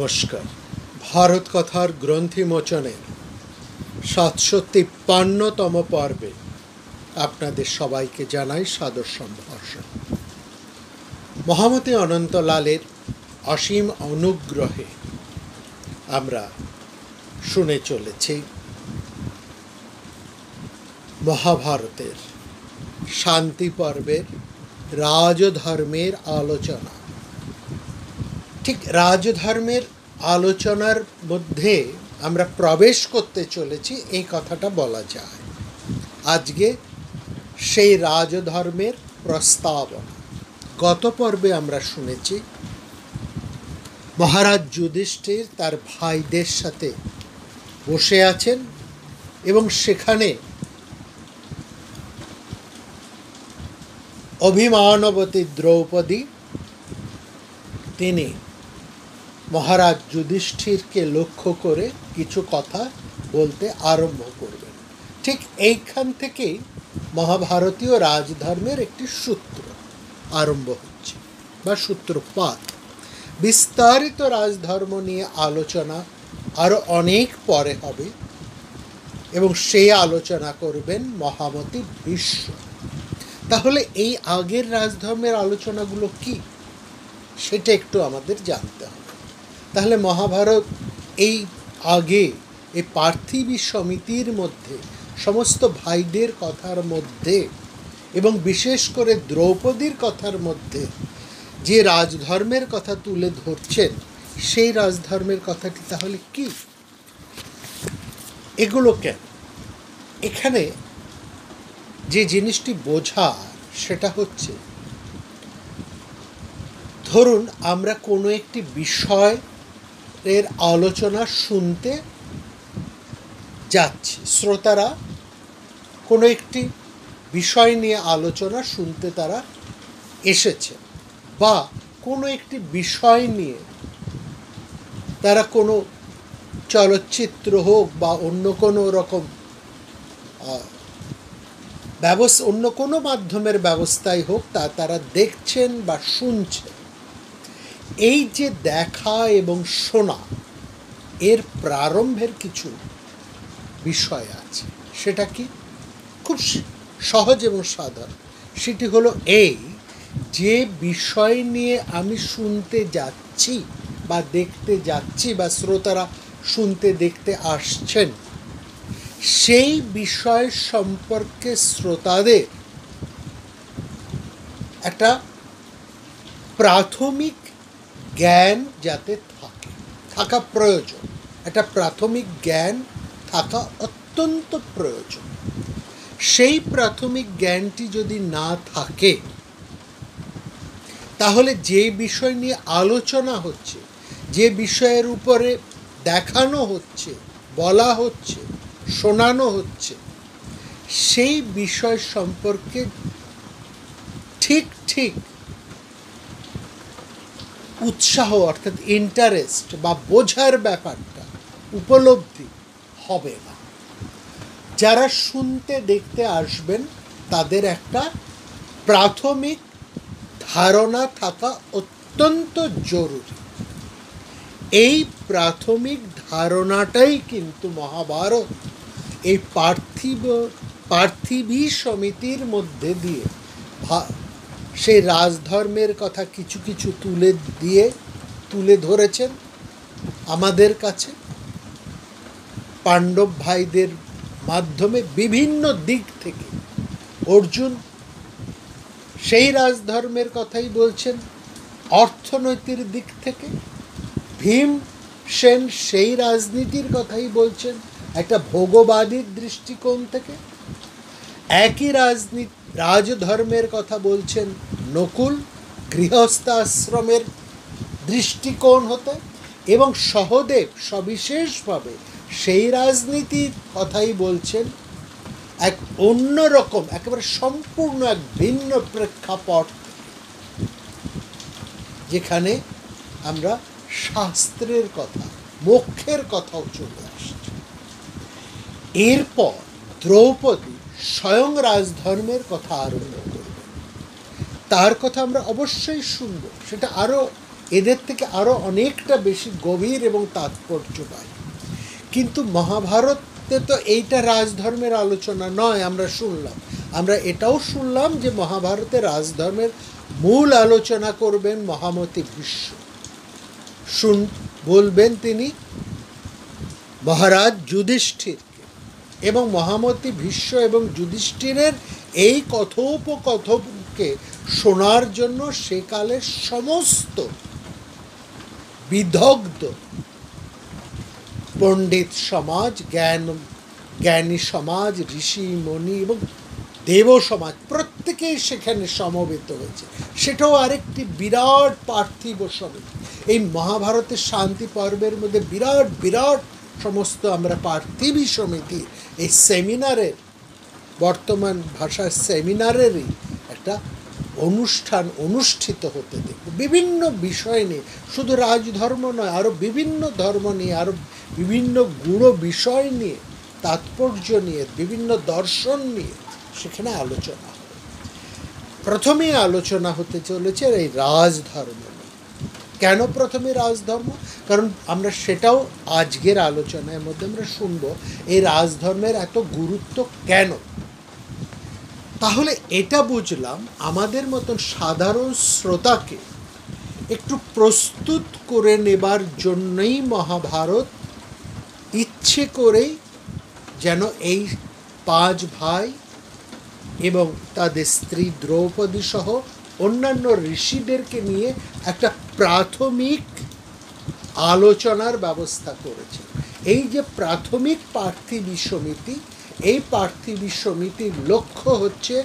নমস্কার। ভারত কথার গ্রন্থিমোচনের ৭৫৩তম পর্বে আপনাদের সবাইকে জানাই সাদর সম্ভাষণ। মহামতি অনন্তলালের অসীম অনুগ্রহে আমরা শুনে চলেছি মহাভারতের শান্তি পর্বের রাজধর্মের আলোচনা। ঠিক রাজধর্মের আলোচনার মধ্যে আমরা প্রবেশ করতে চলেছি, এই কথাটা বলা যায়। আজকে সেই রাজধর্মের প্রস্তাবনা। গত পর্বে আমরা শুনেছি মহারাজ যুধিষ্ঠির তার ভাইদের সাথে বসে আছেন এবং সেখানে অভিমানবতী দ্রৌপদী তিনি মহারাজ যুধিষ্ঠিরকে লক্ষ্য করে কিছু কথা বলতে আরম্ভ করবেন। ঠিক এইখান থেকেই মহাভারতীয় রাজধর্মের একটি সূত্র আরম্ভ হচ্ছে বা সূত্রপাত। বিস্তারিত রাজধর্ম নিয়ে আলোচনা আরও অনেক পরে হবে এবং সেই আলোচনা করবেন মহামতি ভীষ্ম। তাহলে এই আগের রাজধর্মের আলোচনাগুলো কি, সেটা একটু আমাদের জানতে হবে। তাহলে মহাভারত এই আগে এই পার্থিবী সমিতির মধ্যে সমস্ত ভাইদের কথার মধ্যে এবং বিশেষ করে দ্রৌপদীর কথার মধ্যে যে রাজধর্মের কথা তুলে ধরছেন, সেই রাজধর্মের কথাটি তাহলে কি, এগুলো কেন? এখানে যে জিনিসটি বোঝা সেটা হচ্ছে, ধরুন আমরা কোনো একটি বিষয়ের আলোচনা শুনতে যাচ্ছি, শ্রোতারা কোনো একটি বিষয় নিয়ে আলোচনা শুনতে তারা এসেছে, বা কোনো একটি বিষয় নিয়ে তারা কোনো চলচ্চিত্র হোক বা অন্য কোনো রকম অন্য কোনো মাধ্যমের ব্যবস্থাই হোক তারা দেখছেন বা শুনছেন। এই যে দেখা এবং শোনা, এর প্রারম্ভের কিছু বিষয় আছে। সেটা কি? খুব সহজ এবং সাধারণ। সেটি হলো এই, যে বিষয় নিয়ে আমি শুনতে যাচ্ছি বা দেখতে যাচ্ছি বা শ্রোতারা শুনতে দেখতে আসছেন, সেই বিষয় সম্পর্কে শ্রোতাদের একটা প্রাথমিক জ্ঞান যাতে থাকা প্রয়োজন। একটা প্রাথমিক জ্ঞান থাকা অত্যন্ত প্রয়োজন। সেই প্রাথমিক জ্ঞানটি যদি না থাকে, তাহলে যে বিষয় নিয়ে আলোচনা হচ্ছে, যে বিষয়ের উপরে দেখানো হচ্ছে, বলা হচ্ছে, শোনানো হচ্ছে, সেই বিষয় সম্পর্কে ঠিক উৎসাহ অর্থাৎ ইন্টারেস্ট বা বোঝার ব্যাপারটা উপলব্ধি হবে না। যারা শুনতে দেখতে আসবেন তাদের একটা প্রাথমিক ধারণা থাকা অত্যন্ত জরুরি। এই প্রাথমিক ধারণাটাই কিন্তু মহাভারত এই পার্থিবী সমিতির মধ্যে দিয়ে সেই রাজধর্মের কথা কিছু কিছু তুলে ধরেছেন আমাদের কাছে। পাণ্ডব ভাইদের মাধ্যমে বিভিন্ন দিক থেকে অর্জুন সেই রাজধর্মের কথাই বলছেন অর্থনৈতিক দিক থেকে, ভীমসেন সেই রাজনীতির কথাই বলছেন একটা ভোগবাদীর দৃষ্টিকোণ থেকে। একই রাজধর্মের কথা বলছেন নকুল গৃহস্থাশ্রমের দৃষ্টিকোণ হতে, এবং সহদেব সবিশেষভাবে সেই রাজনীতির কথাই বলছেন এক অন্যরকম, একেবারে সম্পূর্ণ এক ভিন্ন প্রেক্ষাপট, যেখানে আমরা শাস্ত্রের কথা, মোক্ষের কথাও চলে আসছে। এরপর দ্রৌপদী স্বয়ং রাজধর্মের কথা আরম্ভ করবে। তার কথা আমরা অবশ্যই শুনব, সেটা আরও এদের থেকে আরও অনেকটা বেশি গভীর এবং তাৎপর্যবাহী। কিন্তু মহাভারতে তো এইটা রাজধর্মের আলোচনা নয়। আমরা এটাও শুনলাম যে মহাভারতে রাজধর্মের মূল আলোচনা করবেন মহামতি ভীষ্ম। বলবেন তিনি মহারাজ যুধিষ্ঠিরকে, এবং মহামতি ভীষ্ম এবং যুধিষ্ঠিরের এই কথোপকথনকে শোনার জন্য সেকালের সমস্ত বিদগ্ধ পণ্ডিত সমাজ, জ্ঞানী সমাজ, ঋষি মুনি এবং দেব সমাজ প্রত্যেকেই সেখানে সমবেত হয়েছে। সেটাও আরেকটি বিরাট পার্থিব সমিতি। এই মহাভারতের শান্তি পর্বের মধ্যে বিরাট বিরাট সমস্ত আমরা পার্থিবী সমিতি এই সেমিনারের, বর্তমান ভাষার সেমিনারেরই একটা অনুষ্ঠান অনুষ্ঠিত হতে দেখব। বিভিন্ন বিষয় নিয়ে, শুধু রাজধর্ম নয়, আরও বিভিন্ন ধর্ম নিয়ে, আরও বিভিন্ন গূঢ় বিষয় নিয়ে, তাৎপর্য নিয়ে, বিভিন্ন দর্শন নিয়ে সেখানে আলোচনা হবে। প্রথমেই আলোচনা হতে চলেছে এই রাজধর্ম। কেন প্রথমে রাজধর্ম? কারণ আমরা সেটাও আজকের আলোচনার মধ্যে আমরা শুনব, এই রাজধর্মের এত গুরুত্ব কেন। তাহলে এটা বুঝলাম, আমাদের মতন সাধারণ শ্রোতাকে একটু প্রস্তুত করে নেবার জন্যই মহাভারত ইচ্ছে করেই যেন এই 5 ভাই এবং তাদের স্ত্রী দ্রৌপদী সহ অন্যান্য ঋষিদেরকে নিয়ে একটা প্রাথমিক আলোচনার ব্যবস্থা করেছে। এই যে প্রাথমিক পার্থিবী সমিতি, এই পার্থিবী সমিতির লক্ষ্য হচ্ছে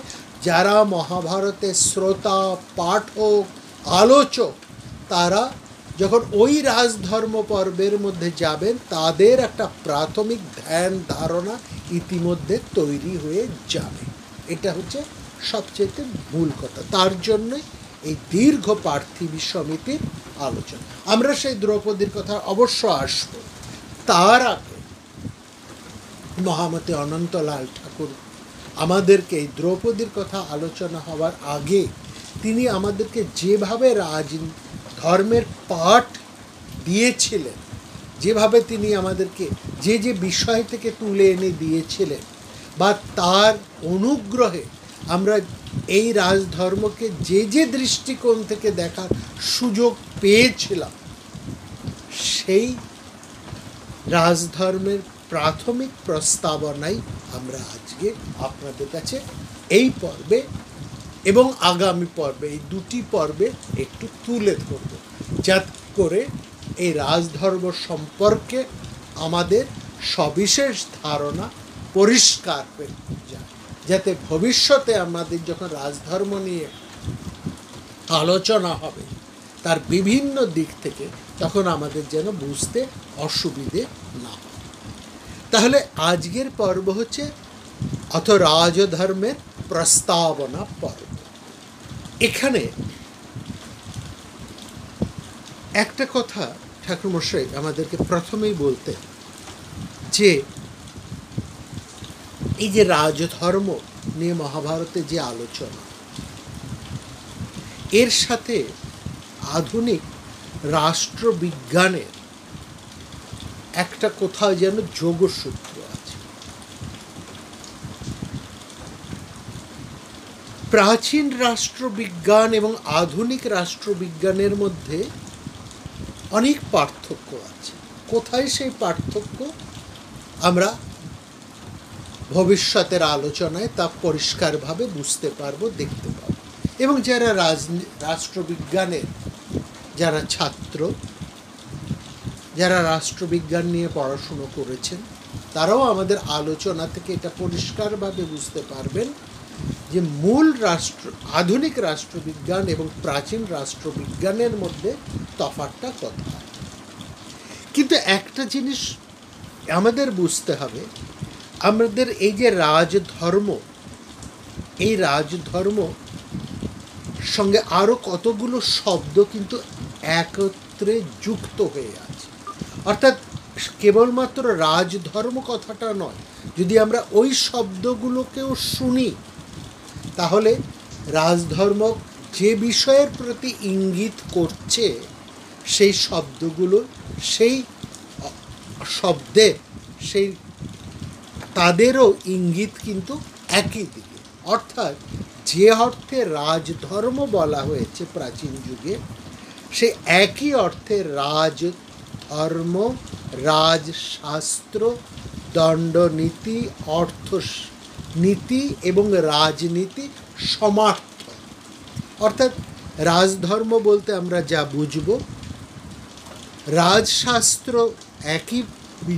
যারা মহাভারতের শ্রোতা, পাঠক, আলোচক, তারা যখন ওই রাজধর্ম পর্বের মধ্যে যাবেন তাদের একটা প্রাথমিক ধ্যান ধারণা ইতিমধ্যে তৈরি হয়ে যাবে। এটা হচ্ছে সবচেয়ে মূল কথা। তার জন্যই এই দীর্ঘ পার্থিবী সমিতির আলোচনা। আমরা সেই দ্রৌপদীর কথা অবশ্য আসব। তার আগে মহামতি অনন্তলাল ঠাকুর আমাদেরকে এই দ্রৌপদীর কথা আলোচনা হওয়ার আগে তিনি আমাদেরকে যেভাবে রাজধর্মের পাঠ দিয়েছিলেন, যেভাবে তিনি আমাদেরকে যে যে বিষয় থেকে তুলে এনে দিয়েছিলেন, বা তার অনুগ্রহে আমরা এই রাজধর্মকে যে যে দৃষ্টিকোণ থেকে দেখার সুযোগ পেয়েছিলাম, সেই রাজধর্মের প্রাথমিক প্রস্তাবনাই আমরা আজকে আপনাদের কাছে এই পর্বে এবং আগামী পর্বে, এই দুটি পর্বে একটু তুলে ধরব, যাতে করে এই রাজধর্ম সম্পর্কে আমাদের সবিশেষ ধারণা পরিষ্কার হয়ে যায়, যাতে ভবিষ্যতে আমাদের যখন রাজধর্ম নিয়ে আলোচনা হবে তার বিভিন্ন দিক থেকে তখন আমাদের যেন বুঝতে অসুবিধে না হয়। তাহলে আজকের পর্ব হচ্ছে অথ রাজধর্মের প্রস্তাবনা পর্ব। এখানে একটা কথা ঠাকুরমশাই আমাদেরকে প্রথমেই বলতে, যে এই যে রাজধর্ম নিয়ে মহাভারতে যে আলোচনা, এর সাথে আধুনিক রাষ্ট্রবিজ্ঞানের একটা কোথাও যেন যোগসূত্র আছে। প্রাচীন রাষ্ট্রবিজ্ঞান এবং আধুনিক রাষ্ট্রবিজ্ঞানের মধ্যে অনেক পার্থক্য আছে। কোথায় সেই পার্থক্য আমরা ভবিষ্যতের আলোচনায় তা পরিষ্কারভাবে বুঝতে পারবো, দেখতে পাবো। এবং যারা রাষ্ট্রবিজ্ঞানের যারা ছাত্র, যারা রাষ্ট্রবিজ্ঞান নিয়ে পড়াশুনো করেছেন, তারাও আমাদের আলোচনা থেকে এটা পরিষ্কারভাবে বুঝতে পারবেন যে মূল আধুনিক রাষ্ট্রবিজ্ঞান এবং প্রাচীন রাষ্ট্রবিজ্ঞানের মধ্যে তফাৎটা কোথায়। কিন্তু একটা জিনিস আমাদের বুঝতে হবে, আমাদের এই যে রাজধর্ম, এই রাজধর্ম সঙ্গে আরও কতগুলো শব্দ কিন্তু একত্রে যুক্ত হয়ে আছে। অর্থাৎ কেবলমাত্র রাজধর্ম কথাটা নয়, যদি আমরা ওই শব্দগুলোকেও শুনি তাহলে রাজধর্ম যে বিষয়ের প্রতি ইঙ্গিত করছে সেই শব্দগুলো সেই শব্দের সেই তাদেরও ইঙ্গিত কিন্তু একই দিকে। অর্থাৎ যে অর্থে রাজধর্ম বলা হয়েছে প্রাচীন যুগে, সে একই অর্থে রাজধর্ম, রাজশাস্ত্র, দণ্ডনীতি, অর্থনীতি এবং রাজনীতি সমার্থ। অর্থাৎ রাজধর্ম বলতে আমরা যা বুঝব, রাজশাস্ত্র একই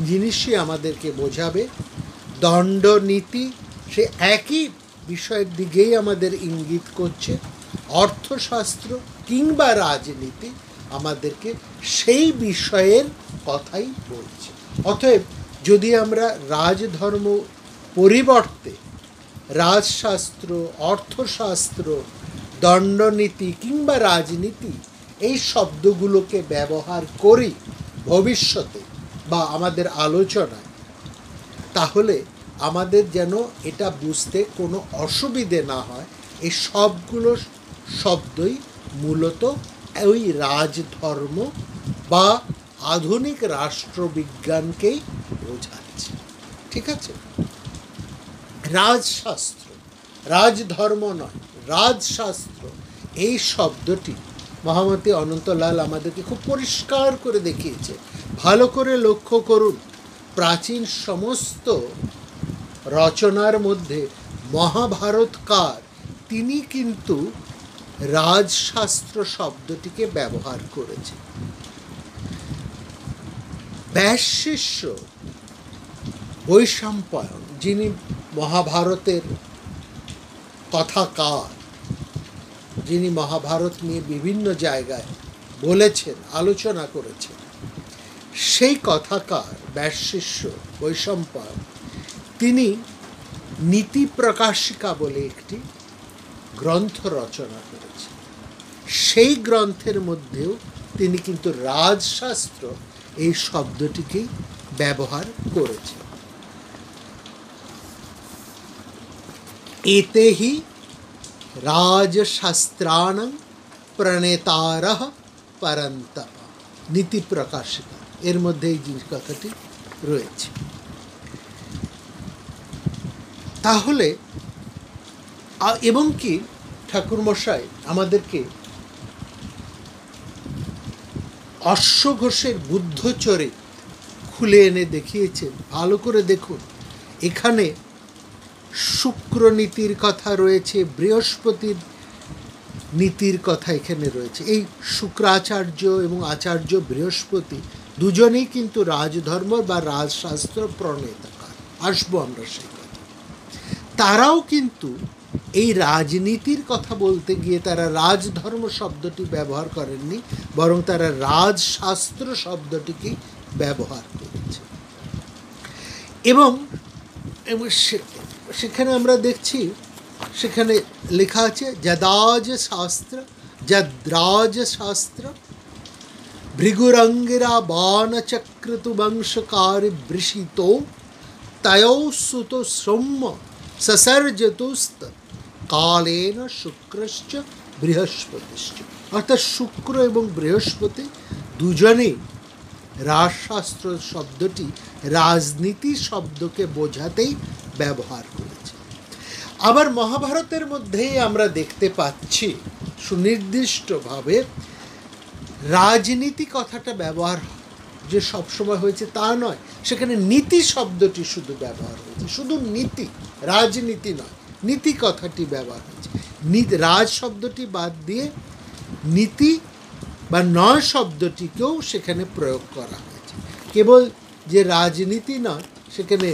জিনিসই আমাদেরকে বোঝাবে, দণ্ডনীতি সে একই বিষয়ের দিকেই আমাদের ইঙ্গিত করছে, অর্থশাস্ত্র কিংবা রাজনীতি আমাদেরকে সেই বিষয়ের কথাই বলছে। অতএব যদি আমরা রাজধর্ম পরিবর্তে রাজশাস্ত্র, অর্থশাস্ত্র, দণ্ডনীতি কিংবা রাজনীতি এই শব্দগুলোকে ব্যবহার করি ভবিষ্যতে বা আমাদের আলোচনায়, তাহলে আমাদের যেন এটা বুঝতে কোনো অসুবিধে না হয়। এই সবগুলো শব্দই মূলত ওই রাজধর্ম বা আধুনিক রাষ্ট্রবিজ্ঞানকেই বোঝাচ্ছে। ঠিক আছে? রাজশাস্ত্র, রাজধর্ম নয়, রাজশাস্ত্র এই শব্দটি মহামতি অনন্তলাল আমাদেরকে খুব পরিষ্কার করে দেখিয়েছে। ভালো করে লক্ষ্য করুন, প্রাচীন সমস্ত রচনার মধ্যে মহাভারতকার তিনি কিন্তু রাজশাস্ত্র শব্দটিকে ব্যবহার করেছেন। ব্যাসশিষ্য বৈশম্পায়ন, যিনি মহাভারতের কথাকার, যিনি মহাভারত নিয়ে বিভিন্ন জায়গায় বলেছেন, আলোচনা করেছেন, সেই কথাকার ব্যাসশিষ্য বৈশম্পায়ন তিনি নীতি প্রকাশিকা বলে একটি গ্রন্থ রচনা করেছেন। সেই গ্রন্থের মধ্যেও তিনি কিন্তু রাজশাস্ত্র এই শব্দটিকেই ব্যবহার করেছেন। এতেহি রাজশাস্ত্রাণং প্রণেতারঃ পরন্তপ, নীতি প্রকাশিকা, এর মধ্যে এই কথাটি রয়েছে। তাহলে এবং কি ঠাকুরমশাই আমাদেরকে অশ্বঘোষের বুদ্ধচরিত খুলে এনে দেখিয়েছেন। ভালো করে দেখুন, এখানে শুক্র নীতির কথা রয়েছে, বৃহস্পতির নীতির কথা এখানে রয়েছে। এই শুক্রাচার্য এবং আচার্য বৃহস্পতি দুজনেই কিন্তু রাজধর্ম বা রাজশাস্ত্র প্রণেতাকার। আসবো আমরা সেই কথা। তারাও কিন্তু এই রাজনীতির কথা বলতে গিয়ে তারা রাজধর্ম শব্দটি ব্যবহার করেননি, বরং তারা রাজশাস্ত্র শব্দটিকেই ব্যবহার করেছে। এবং সেখানে আমরা দেখছি, সেখানে লেখা আছে যদাজ শাস্ত্র যদ্রাজ শাস্ত্র ভৃগুরঙ্গিরা বাণচক্রতু বংশকারি বৃষিত তয়ৌ সুত সৌম্য সসর্জতুস্ত কালেন শুক্রশ্চ বৃহস্পতিশ্চ। অর্থাৎ শুক্র এবং বৃহস্পতি দুজনেই রাজশাস্ত্র শব্দটি রাজনীতি শব্দকে বোঝাতেই ব্যবহার করেছে। আবার মহাভারতের মধ্যেই আমরা দেখতে পাচ্ছি সুনির্দিষ্টভাবে রাজনীতি কথাটা ব্যবহার যে সবসময় হয়েছে তা নয়, সেখানে নীতি শব্দটি শুধু ব্যবহার হয়েছে, শুধু নীতি, রাজনীতি নয়, নীতি কথাটি ব্যবহার হয়েছে। রাজ শব্দটি বাদ দিয়ে নীতি বা নয় শব্দটিকেও সেখানে প্রয়োগ করা হয়েছে। কেবল যে রাজনীতি নয়, সেখানে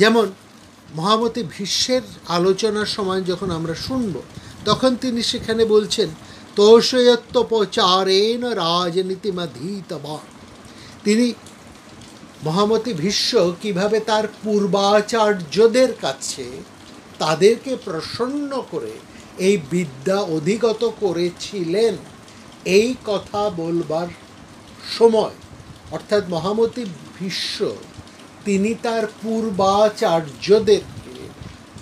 যেমন মহামতি ভীষ্মের আলোচনার সময় যখন আমরা শুনব, তখন তিনি সেখানে বলছেন তোষয়ত্বপচারেণ রাজনীতিমধীতবান। তিনি মহামতি ভীষ্ম কিভাবে তার পূর্বাচার্যদের কাছে তাদেরকে প্রসন্ন করে এই বিদ্যা অধিগত করেছিলেন, এই কথা বলবার সময়, অর্থাৎ মহামতি ভীষ্ম তিনি তার পূর্বাচার্যদেরকে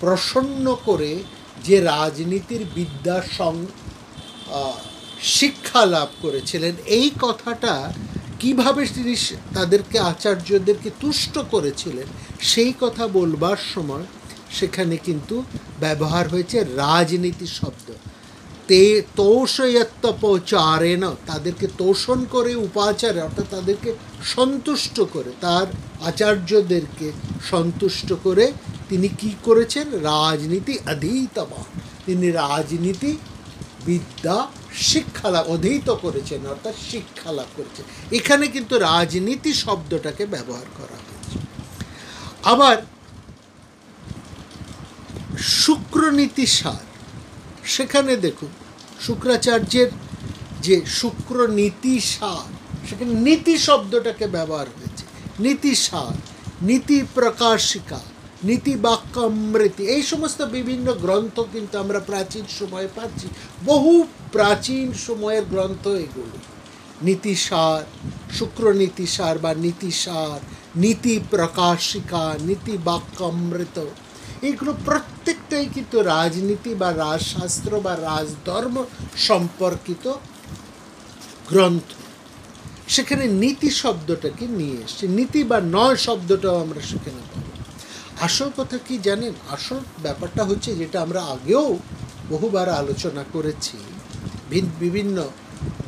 প্রসন্ন করে যে রাজনীতির বিদ্যা শিক্ষা লাভ করেছিলেন। এই কথাটা কিভাবে তিনি তাদেরকে আচার্যদেরকে তুষ্ট করেছিলেন সেই কথা বলবার সময় সেখানে কিন্তু ব্যবহার হয়েছে রাজনীতি শব্দ। তোষয়ত্তপচারেণ, তাদেরকে তোষণ করে, উপাচারে অর্থাৎ তাদেরকে সন্তুষ্ট করে, তার আচার্যদেরকে সন্তুষ্ট করে তিনি কি করেছেন? রাজনীতি অধীতবান, তিনি রাজনীতি বিদ্যা শিক্ষা লাভ অধীত করেছেন, অর্থাৎ শিক্ষা লাভ করেছেন। এখানে কিন্তু রাজনীতি শব্দটাকে ব্যবহার করা হয়েছে। আবার শুক্রনীতি সার, সেখানে দেখুন শুক্রাচার্যের যে শুক্রনীতি সার, সেখানে নীতি শব্দটাকে ব্যবহার হয়েছে। নীতি সার, নীতি প্রকাশিকা, নীতি বাক্যামৃতি, এই সমস্ত বিভিন্ন গ্রন্থ কিন্তু আমরা প্রাচীন সময়ে পাচ্ছি, বহু প্রাচীন সময়ের গ্রন্থ এগুলো। নীতিসার, শুক্রনীতিসার বা নীতিসার, নীতি প্রকাশিকা, নীতি বাক্যামৃত, এইগুলো প্রত্যেকটাই কিন্তু রাজনীতি বা রাজশাস্ত্র বা রাজধর্ম সম্পর্কিত গ্রন্থ। সেখানে নীতি শব্দটাকে নিয়ে এসছে, নীতি বা নয় শব্দটাও আমরা সেখানে পাবো। আসল কথা কি জানেন? আসল ব্যাপারটা হচ্ছে, যেটা আমরা আগেও বহুবার আলোচনা করেছি বিভিন্ন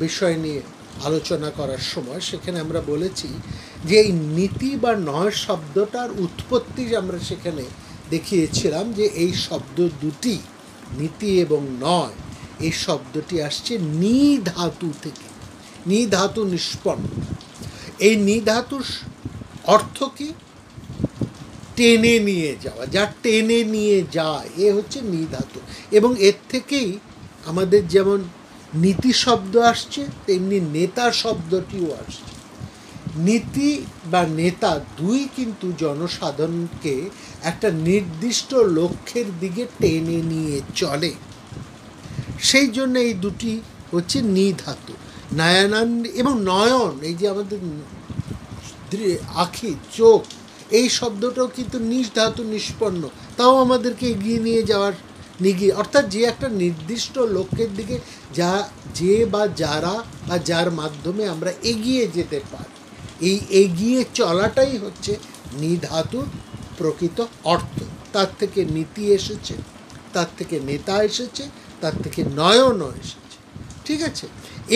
বিষয় নিয়ে আলোচনা করার সময়, সেখানে আমরা বলেছি যে এই নীতি বা নয় শব্দটার উৎপত্তি আমরা সেখানে দেখিয়েছিলাম যে এই শব্দ দুটি, নীতি এবং নয়, এই শব্দটি আসছে নি ধাতু থেকে, নি ধাতু নিষ্পন্ন। এই নি ধাতুর অর্থ কি? টেনে নিয়ে যাওয়া, যা টেনে নিয়ে যায়, এ হচ্ছে নি ধাতু। এবং এর থেকেই আমাদের যেমন নীতি শব্দ আসছে, তেমনি নেতা শব্দটিও আসছে। নীতি বা নেতা দুই কিন্তু জনসাধারণকে একটা নির্দিষ্ট লক্ষ্যের দিকে টেনে নিয়ে চলে। সেই জন্য এই দুটি হচ্ছে নি ধাতু। নয়নান এবং নয়ন, এই যে আমাদের আখি, চোখ, এই শব্দটাও কিন্তু নিজ ধাতু নিষ্পন্ন, তাও আমাদেরকে এগিয়ে নিয়ে যাওয়ার অর্থাৎ যে একটা নির্দিষ্ট লক্ষ্যের দিকে যে বা যারা বা যার মাধ্যমে আমরা এগিয়ে যেতে পারি, এই এগিয়ে চলাটাই হচ্ছে নিধাতুর প্রকৃত অর্থ। তার থেকে নীতি এসেছে, তার থেকে নেতা এসেছে, তার থেকে নয়নও এসেছে। ঠিক আছে?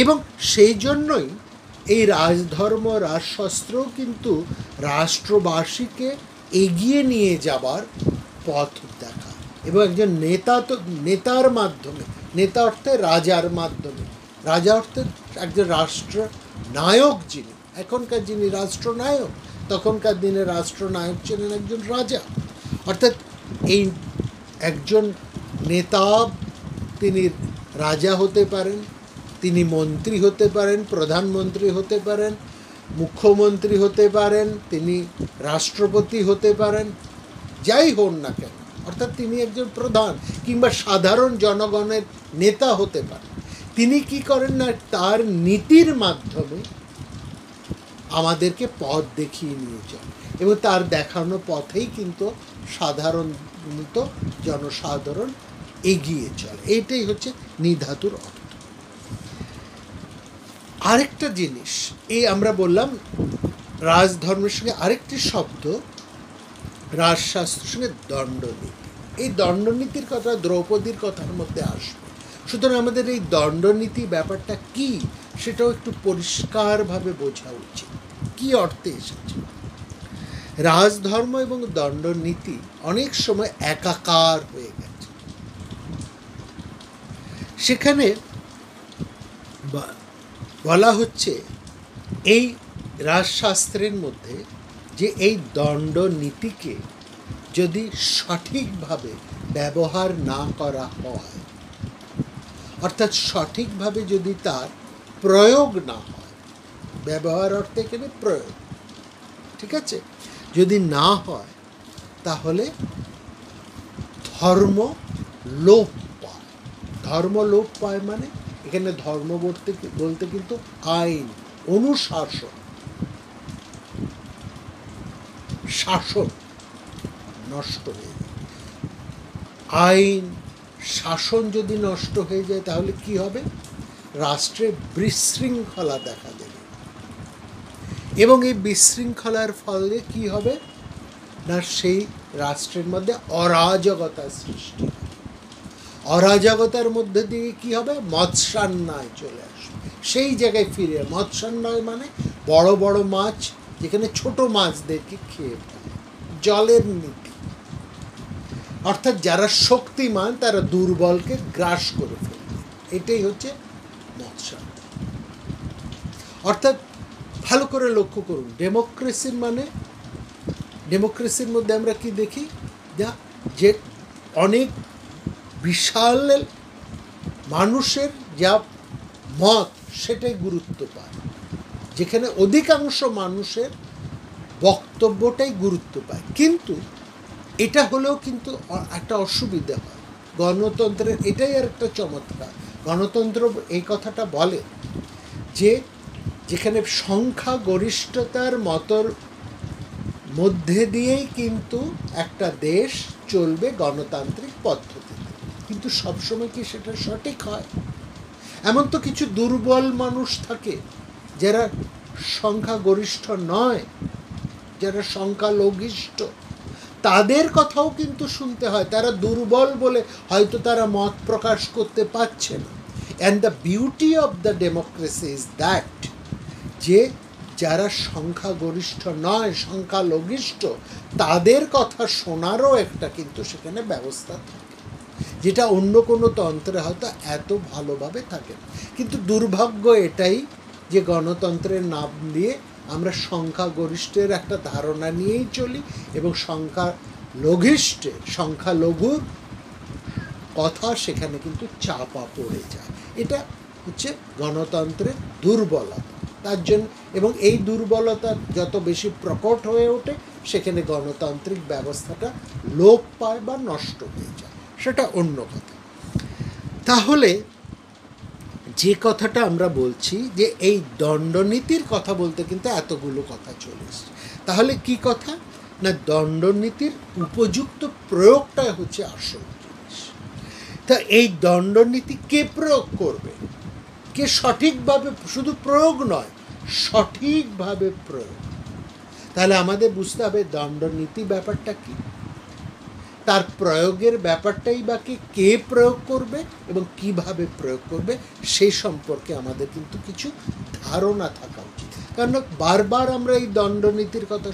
এবং সেই জন্যই এই রাজধর্ম, রাজশাস্ত্রও কিন্তু রাষ্ট্রবাসীকে এগিয়ে নিয়ে যাবার পথ দেখা। এবং একজন নেতার মাধ্যমে, নেতা অর্থে রাজার মাধ্যমে, রাজা অর্থে একজন রাষ্ট্র নায়ক, যিনি এখনকার যিনি রাষ্ট্রনায়ক, তখনকার দিনে রাষ্ট্রনায়ক ছিলেন একজন রাজা। অর্থাৎ এই একজন নেতা, তিনি রাজা হতে পারেন, তিনি মন্ত্রী হতে পারেন, প্রধানমন্ত্রী হতে পারেন, মুখ্যমন্ত্রী হতে পারেন, তিনি রাষ্ট্রপতি হতে পারেন, যাই হন না কেন, অর্থাৎ তিনি একজন প্রধান কিংবা সাধারণ জনগণের নেতা হতে পারেন। তিনি কি করেন না, তার নীতির মাধ্যমে আমাদেরকে পথ দেখিয়ে নিয়ে যান, এবং তার দেখানো পথেই কিন্তু সাধারণত জনসাধারণ এগিয়ে চলে। এইটাই হচ্ছে নিধাতুর অর্থ। আরেকটা জিনিস, এই আমরা বললাম রাজধর্মের সঙ্গে আরেকটি শব্দ রাজশাস্ত্রের সঙ্গে দণ্ডনীতি। এই দণ্ডনীতির কথা দ্রৌপদীর কথার মধ্যে আসবে। সুতরাং আমাদের এই দণ্ডনীতি ব্যাপারটা কি, সেটাও একটু পরিষ্কারভাবে বোঝা উচিত, কি অর্থে এসেছে। রাজধর্ম এবং দণ্ডনীতি অনেক সময় একাকার হয়ে গেছে। সেখানে বলা হচ্ছে এই রাজশাস্ত্রের মধ্যে যে এই দণ্ডনীতিকে যদি সঠিকভাবে ব্যবহার না করা হয়, অর্থাৎ সঠিকভাবে যদি তার প্রয়োগ না হয়, ব্যবহার অর্থে এখানে প্রয়োগ, ঠিক আছে, যদি না হয়, তাহলে ধর্ম লোপ পায়। ধর্ম লোপ পায় মানে এখানে ধর্ম বলতে কিন্তু আইন, অনুশাসন, শাসন নষ্ট হয়ে যায়। আইন, শাসন যদি নষ্ট হয়ে যায়, তাহলে কি হবে? রাষ্ট্রে বিশৃঙ্খলা দেখা দেবে, এবং এই বিশৃঙ্খলার ফলে কি হবে না সেই রাষ্ট্রের মধ্যে অরাজকতার সৃষ্টি হবে। অরাজকতার মধ্যে দিয়ে কি হবে, মৎস্যান্যায় চলে আসবে। সেই জায়গায় ফিরে, মৎস্যান্যায় মানে বড় বড় মাছ যেখানে ছোট মাছদেরকে খেয়ে ফেলে, জলের নীতি, অর্থাৎ যারা শক্তিমান তারা দুর্বলকে গ্রাস করে ফেলবে, এটাই হচ্ছে মৎস্যান্যায়। অর্থাৎ ভালো করে লক্ষ্য করুন, ডেমোক্রেসির মানে, ডেমোক্রেসির মধ্যে আমরা কি দেখি, যে অনেক বিশাল মানুষের যা মত সেটাই গুরুত্ব পায়, যেখানে অধিকাংশ মানুষের বক্তব্যটাই গুরুত্ব পায়। কিন্তু এটা হলেও কিন্তু একটা অসুবিধা হয় গণতন্ত্রের, এটাই আর একটা চমৎকার। গণতন্ত্র এই কথাটা বলে যে যেখানে সংখ্যাগরিষ্ঠতার মতর মধ্যে দিয়েই কিন্তু একটা দেশ চলবে গণতান্ত্রিক পদ্ধতিতে, কিন্তু সবসময় কি সেটা সঠিক হয়? এমন তো কিছু দুর্বল মানুষ থাকে যারা সংখ্যাগরিষ্ঠ নয়, যারা সংখ্যালঘিষ্ঠ, তাদের কথাও কিন্তু শুনতে হয়। তারা দুর্বল বলে হয়তো তারা মত প্রকাশ করতে পারছে না। And the beauty of the democracy is that, যে যারা সংখ্যাগরিষ্ঠ নয়, সংখ্যালঘিষ্ঠ, তাদের কথা শোনারও একটা কিন্তু সেখানে ব্যবস্থা থাকে, যেটা অন্য কোনো তন্ত্রে হয়তো এত ভালোভাবে থাকে না। কিন্তু দুর্ভাগ্য এটাই যে গণতন্ত্রের নাম দিয়ে আমরা সংখ্যাগরিষ্ঠের একটা ধারণা নিয়েই চলি, এবং সংখ্যালঘুর কথা সেখানে কিন্তু চাপা পড়ে যায়। এটা হচ্ছে গণতন্ত্রের দুর্বলতা। তার জন্য, এবং এই দুর্বলতা যত বেশি প্রকট হয়ে ওঠে সেখানে গণতান্ত্রিক ব্যবস্থাটা লোপ পায় বা নষ্ট হয়ে যায়, সেটা অন্য কথা। তাহলে যে কথাটা আমরা বলছি যে এই দণ্ডনীতির কথা বলতে কিন্তু এতগুলো কথা চলে এসছে, তাহলে কি কথা না, দণ্ডনীতির উপযুক্ত প্রয়োগটাই হচ্ছে আসল জিনিস। তা এই দণ্ডনীতি কে প্রয়োগ করবে, কে সঠিকভাবে, শুধু প্রয়োগ নয়, সঠিকভাবে প্রয়োগ। তাহলে আমাদের বুঝতে হবে দণ্ডনীতি ব্যাপারটা কি, তার প্রয়োগের ব্যাপারটাই বা কে প্রয়োগ করবে এবং কিভাবে প্রয়োগ করবে সেই সম্পর্কে আমাদের কিন্তু কিছু ধারণা থাকা উচিত। কারণ বারবার আমরা এই দণ্ডনীতির কথা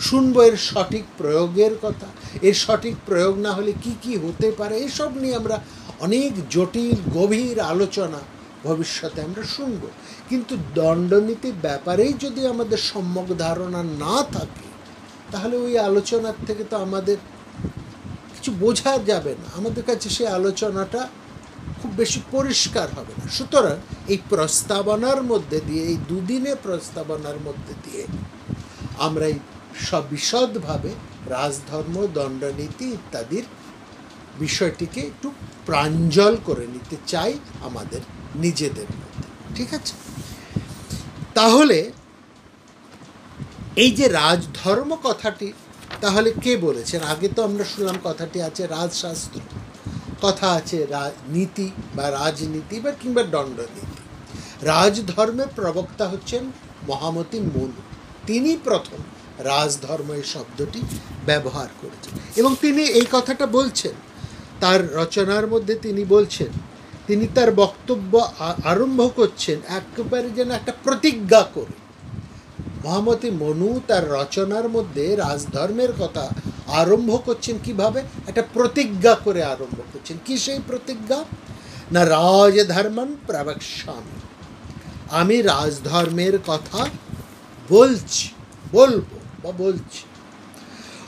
শুনবো, এর সঠিক প্রয়োগের কথা, এর সঠিক প্রয়োগ না হলে কি কি হতে পারে, এসব নিয়ে আমরা অনেক জটিল গভীর আলোচনা ভবিষ্যতে আমরা শুনব। কিন্তু দণ্ডনীতির ব্যাপারেই যদি আমাদের সম্যক ধারণা না থাকে, তাহলে ওই আলোচনার থেকে তো আমাদের কিছু বোঝা যাবে না, আমাদের কাছে সেই আলোচনাটা খুব বেশি পরিষ্কার হবে না। সুতরাং এই প্রস্তাবনার মধ্যে দিয়ে, এই দুদিনের প্রস্তাবনার মধ্যে দিয়ে আমরা এই বিশদভাবে রাজধর্ম, দণ্ডনীতি ইত্যাদির বিষয়টিকে একটু প্রাঞ্জল করে নিতে চাই আমাদের নিজেদের মধ্যে, ঠিক আছে? তাহলে এই যে রাজধর্ম কথাটি তাহলে কে বলেছেন? আগে তো আমরা শুনলাম কথাটি আছে রাজশাস্ত্র, কথা আছে নীতি বা রাজনীতি বা কিংবা দণ্ডনীতি। রাজধর্মের প্রবক্তা হচ্ছেন মহামতি মনু, তিনি প্রথম রাজধর্ম এই শব্দটি ব্যবহার করেছেন, এবং তিনি এই কথাটা বলছেন তার রচনার মধ্যে। তিনি বলছেন, তিনি তার বক্তব্য আরম্ভ করছেন একেবারে যেন একটা প্রতিজ্ঞা করে। মহামতি মনু তার রচনার মধ্যে রাজধর্মের কথা আরম্ভ করছেন কিভাবে, একটা প্রতিজ্ঞা করে আরম্ভ করছেন। কি সেই প্রতিজ্ঞা না, রাজধর্মং প্রবক্ষ্যামি, আমি রাজধর্মের কথা বলছি।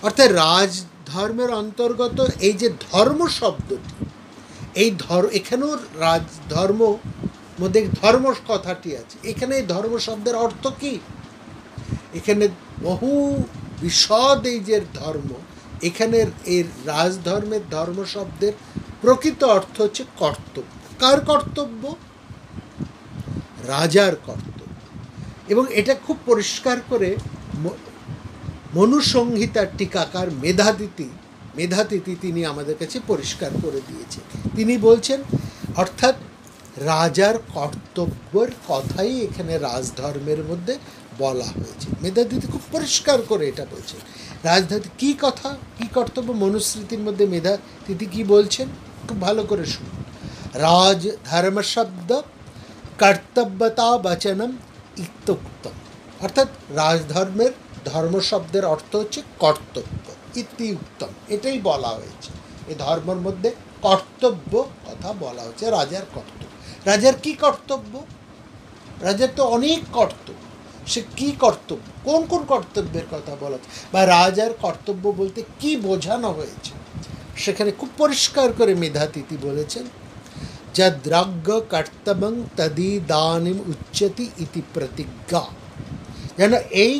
অর্থাৎ রাজধর্মের অন্তর্গত এই যে ধর্ম শব্দটি, এই এখানেও রাজধর্ম মধ্যে ধর্ম কথাটি আছে। এখানে এই ধর্ম শব্দের অর্থ কি? এখানে বহু বিশদ এই যে ধর্ম, এখানের এই রাজধর্মের ধর্ম শব্দের প্রকৃত অর্থ হচ্ছে কর্তব্য। কার কর্তব্য? রাজার কর্তব্য। এবং এটা খুব পরিষ্কার করে মনুসংহিতার টিকাকার মেধাতিথি তিনি আমাদের কাছে পরিষ্কার করে দিয়েছে। তিনি বলছেন, অর্থাৎ রাজার কর্তব্যের কথাই এখানে রাজধর্মের মধ্যে বলা হয়েছে। মেধাতিথি খুব পরিষ্কার করে এটা বলছেন। রাজধানী কী কথা, কী কর্তব্য, মনুস্মৃতির মধ্যে মেধাতিথি কী বলছেন, খুব ভালো করে শুনুন। রাজ ধর্ম শব্দ কর্তব্যতা বচনম ইত্যুক্তম, অর্থাৎ রাজধর্মের ধর্ম শব্দের অর্থ হচ্ছে কর্তব্য, ইত্যুক্তম, এটাই বলা হয়েছে। এই ধর্মের মধ্যে কর্তব্য কথা বলা হচ্ছে, রাজার কর্তব্য। রাজার কি কর্তব্য? রাজার তো অনেক কর্তব্য, সে কি কর্তব্য, কোন কোন কর্তব্যের কথা বলা হচ্ছে, বা রাজার কর্তব্য বলতে কি বোঝানো হয়েছে, সেখানে খুব পরিষ্কার করে মেধাতিথি বলেছেন, যদ্রাজ্ঞ কর্তব্যং তদিদানিম উচ্যতি ইতি প্রতিজ্ঞা। যেন এই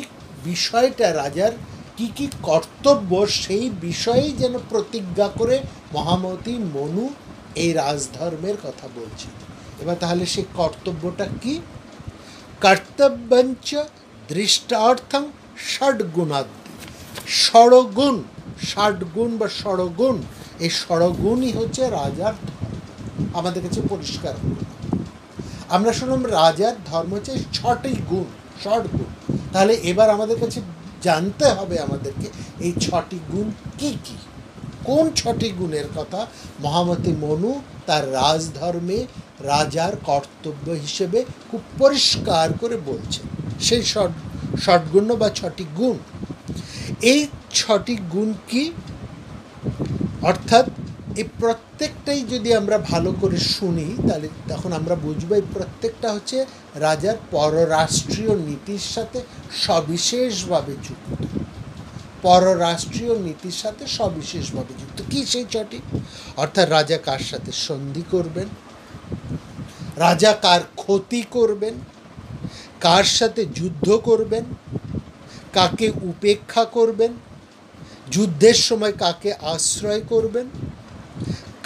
বিষয়টা রাজার কি কি কর্তব্য সেই বিষয়েই যেন প্রতিজ্ঞা করে মহামতি মনু এই রাজধর্মের কথা বলছেন। এবার তাহলে সেই কর্তব্যটা কি? কর্তব্যঞ্চ দৃষ্টার্থং ষডগুণাদি, ষড়গুণ, ষাটগুণ বা ষড়গুণ, এই ষড়গুণই হচ্ছে রাজার ধর্ম। আমাদের কাছে পরিষ্কার হল, আমরা শুনলাম রাজার ধর্ম হচ্ছে 6টি গুণ, ষড়গুণ। তাহলে এবার আমাদের কাছে জানতে হবে আমাদেরকে এই 6টি গুণ কি কি, কোন 6টি গুণের কথা মহামতি মনু তার রাজধর্মে রাজার কর্তব্য হিসেবে খুব পরিষ্কার করে বলছেন। সেই ষটগুণ বা 6টি গুণ, এই 6টি গুণ কি, অর্থাৎ এই প্রত্যেকটাই যদি আমরা ভালো করে শুনি তাহলে তখন আমরা বুঝবো এই প্রত্যেকটা হচ্ছে রাজার পররাষ্ট্রীয় নীতির সাথে সবিশেষভাবে যুক্ত, পররাষ্ট্রীয় নীতির সাথে সবিশেষভাবে যুক্ত। কি সেই 6টি? অর্থাৎ রাজা কার সাথে সন্ধি করবেন, রাজা কার ক্ষতি করবেন, কার সাথে যুদ্ধ করবেন, কাকে উপেক্ষা করবেন, যুদ্ধের সময় কাকে আশ্রয় করবেন,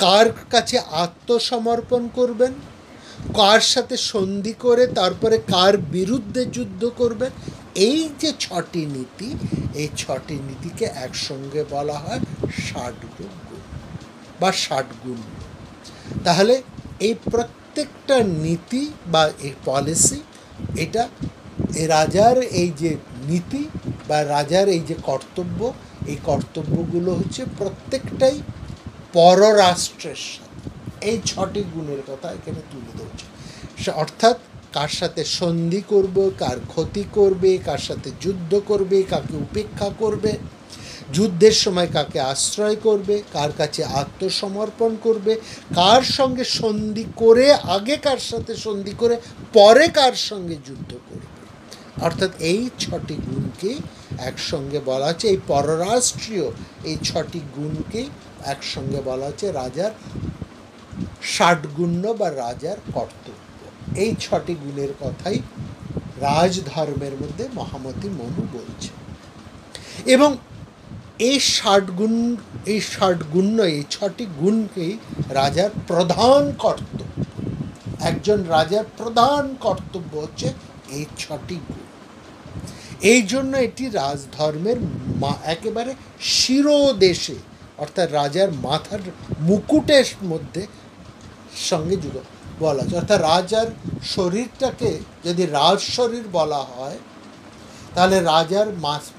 কার কাছে আত্মসমর্পণ করবেন, কার সাথে সন্ধি করে তারপরে কার বিরুদ্ধে যুদ্ধ করবেন। এই যে 6টি নীতি, এই 6টি নীতিকে একসঙ্গে বলা হয় ষাটগুণ বা ষাটগুণ। তাহলে এই প্রত্যেকটা নীতি বা এই পলিসি, এটা রাজার এই যে নীতি বা রাজার এই যে কর্তব্য, এই কর্তব্যগুলো হচ্ছে প্রত্যেকটাই পররাষ্ট্রের সাথে। এই 6টি গুণের কথা এখানে তুলে ধরছে। অর্থাৎ কার সাথে সন্ধি করবে, কার ক্ষতি করবে, কার সাথে যুদ্ধ করবে, কাকে উপেক্ষা করবে, যুদ্ধের সময় কাকে আশ্রয় করবে, কার কাছে আত্মসমর্পণ করবে, কার সঙ্গে সন্ধি করে, আগে কার সাথে সন্ধি করে পরে কার সঙ্গে যুদ্ধ করবে। অর্থাৎ এই 6টি গুণকে একসঙ্গে বলা হচ্ছে, এই পররাষ্ট্রীয় এই 6টি গুণকে একসঙ্গে বলা হচ্ছে রাজার ষাটগুণ্য বা রাজার কর্তব্য। এই 6টি গুণের কথাই রাজধর্মের মধ্যে মহামতি মনু বলছে। এবং এই ষাটগুণ্য, এই 6টি গুণকেই রাজার প্রধান কর্তব্য। একজন রাজার প্রধান কর্তব্য হচ্ছে এই 6টি গুণ। এই জন্য এটি রাজধর্মের একেবারে শিরোদেশে, অর্থাৎ রাজার মাথার মুকুটের মধ্যে সঙ্গে যুক্ত বলা হচ্ছে। অর্থাৎ রাজার শরীরটাকে যদি রাজ শরীর বলা হয়, তাহলে রাজার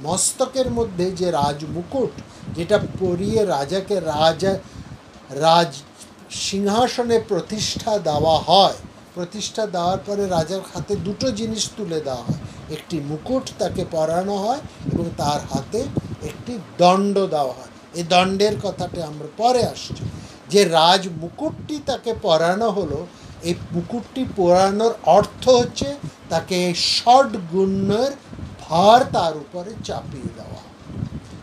মস্তকের মধ্যে যে রাজ মুকুট, যেটা পরিয়ে রাজাকে রাজ সিংহাসনে প্রতিষ্ঠা দেওয়া হয়, প্রতিষ্ঠা দেওয়ার পরে রাজার হাতে 2টো জিনিস তুলে দেওয়া হয়। একটি মুকুট তাকে পরানো হয় এবং তার হাতে একটি দণ্ড দেওয়া হয়। এই দণ্ডের কথাটা আমরা পরে আসছি। যে রাজ মুকুটটি তাকে পরানো হলো, এই মুকুটটি পরানোর অর্থ হচ্ছে তাকে ষটগুণের ভার তার উপরে চাপিয়ে দেওয়া।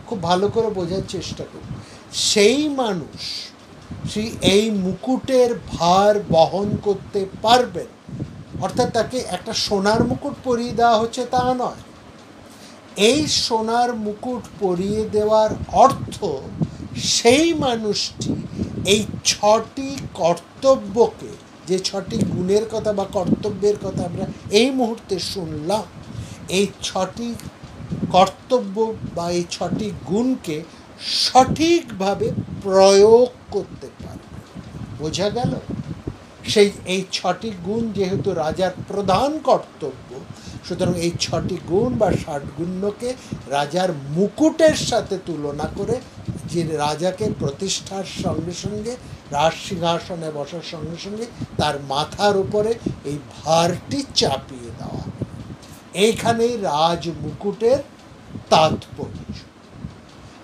খুব ভালো করে বোঝার চেষ্টা করুন। সেই মানুষ এই মুকুটের ভার বহন করতে পারবেন, অর্থাৎ তাকে একটা সোনার মুকুট পরিয়ে দেওয়া হচ্ছে তা নয়। এই সোনার মুকুট পরিয়ে দেওয়ার অর্থ সেই মানুষটি এই 6টি কর্তব্যকে, যে 6টি গুণের কথা বা কর্তব্যের কথা আমরা এই মুহূর্তে শুনলাম, এই 6টি কর্তব্য বা এই 6টি গুণকে সঠিকভাবে প্রয়োগ করতে পারবে। বোঝা গেল? সেই এই 6টি গুণ যেহেতু রাজার প্রধান কর্তব্য, সুতরাং এই 6টি গুণ বা 60 গুণ্যকে রাজার মুকুটের সাথে তুলনা করে যে রাজাকে প্রতিষ্ঠার সঙ্গে সঙ্গে রাজ সিংহাসনে বসার সঙ্গে সঙ্গে তার মাথার উপরে এই ভারটি চাপিয়ে দেওয়া। এইখানেই রাজ মুকুটের তাৎপর্য।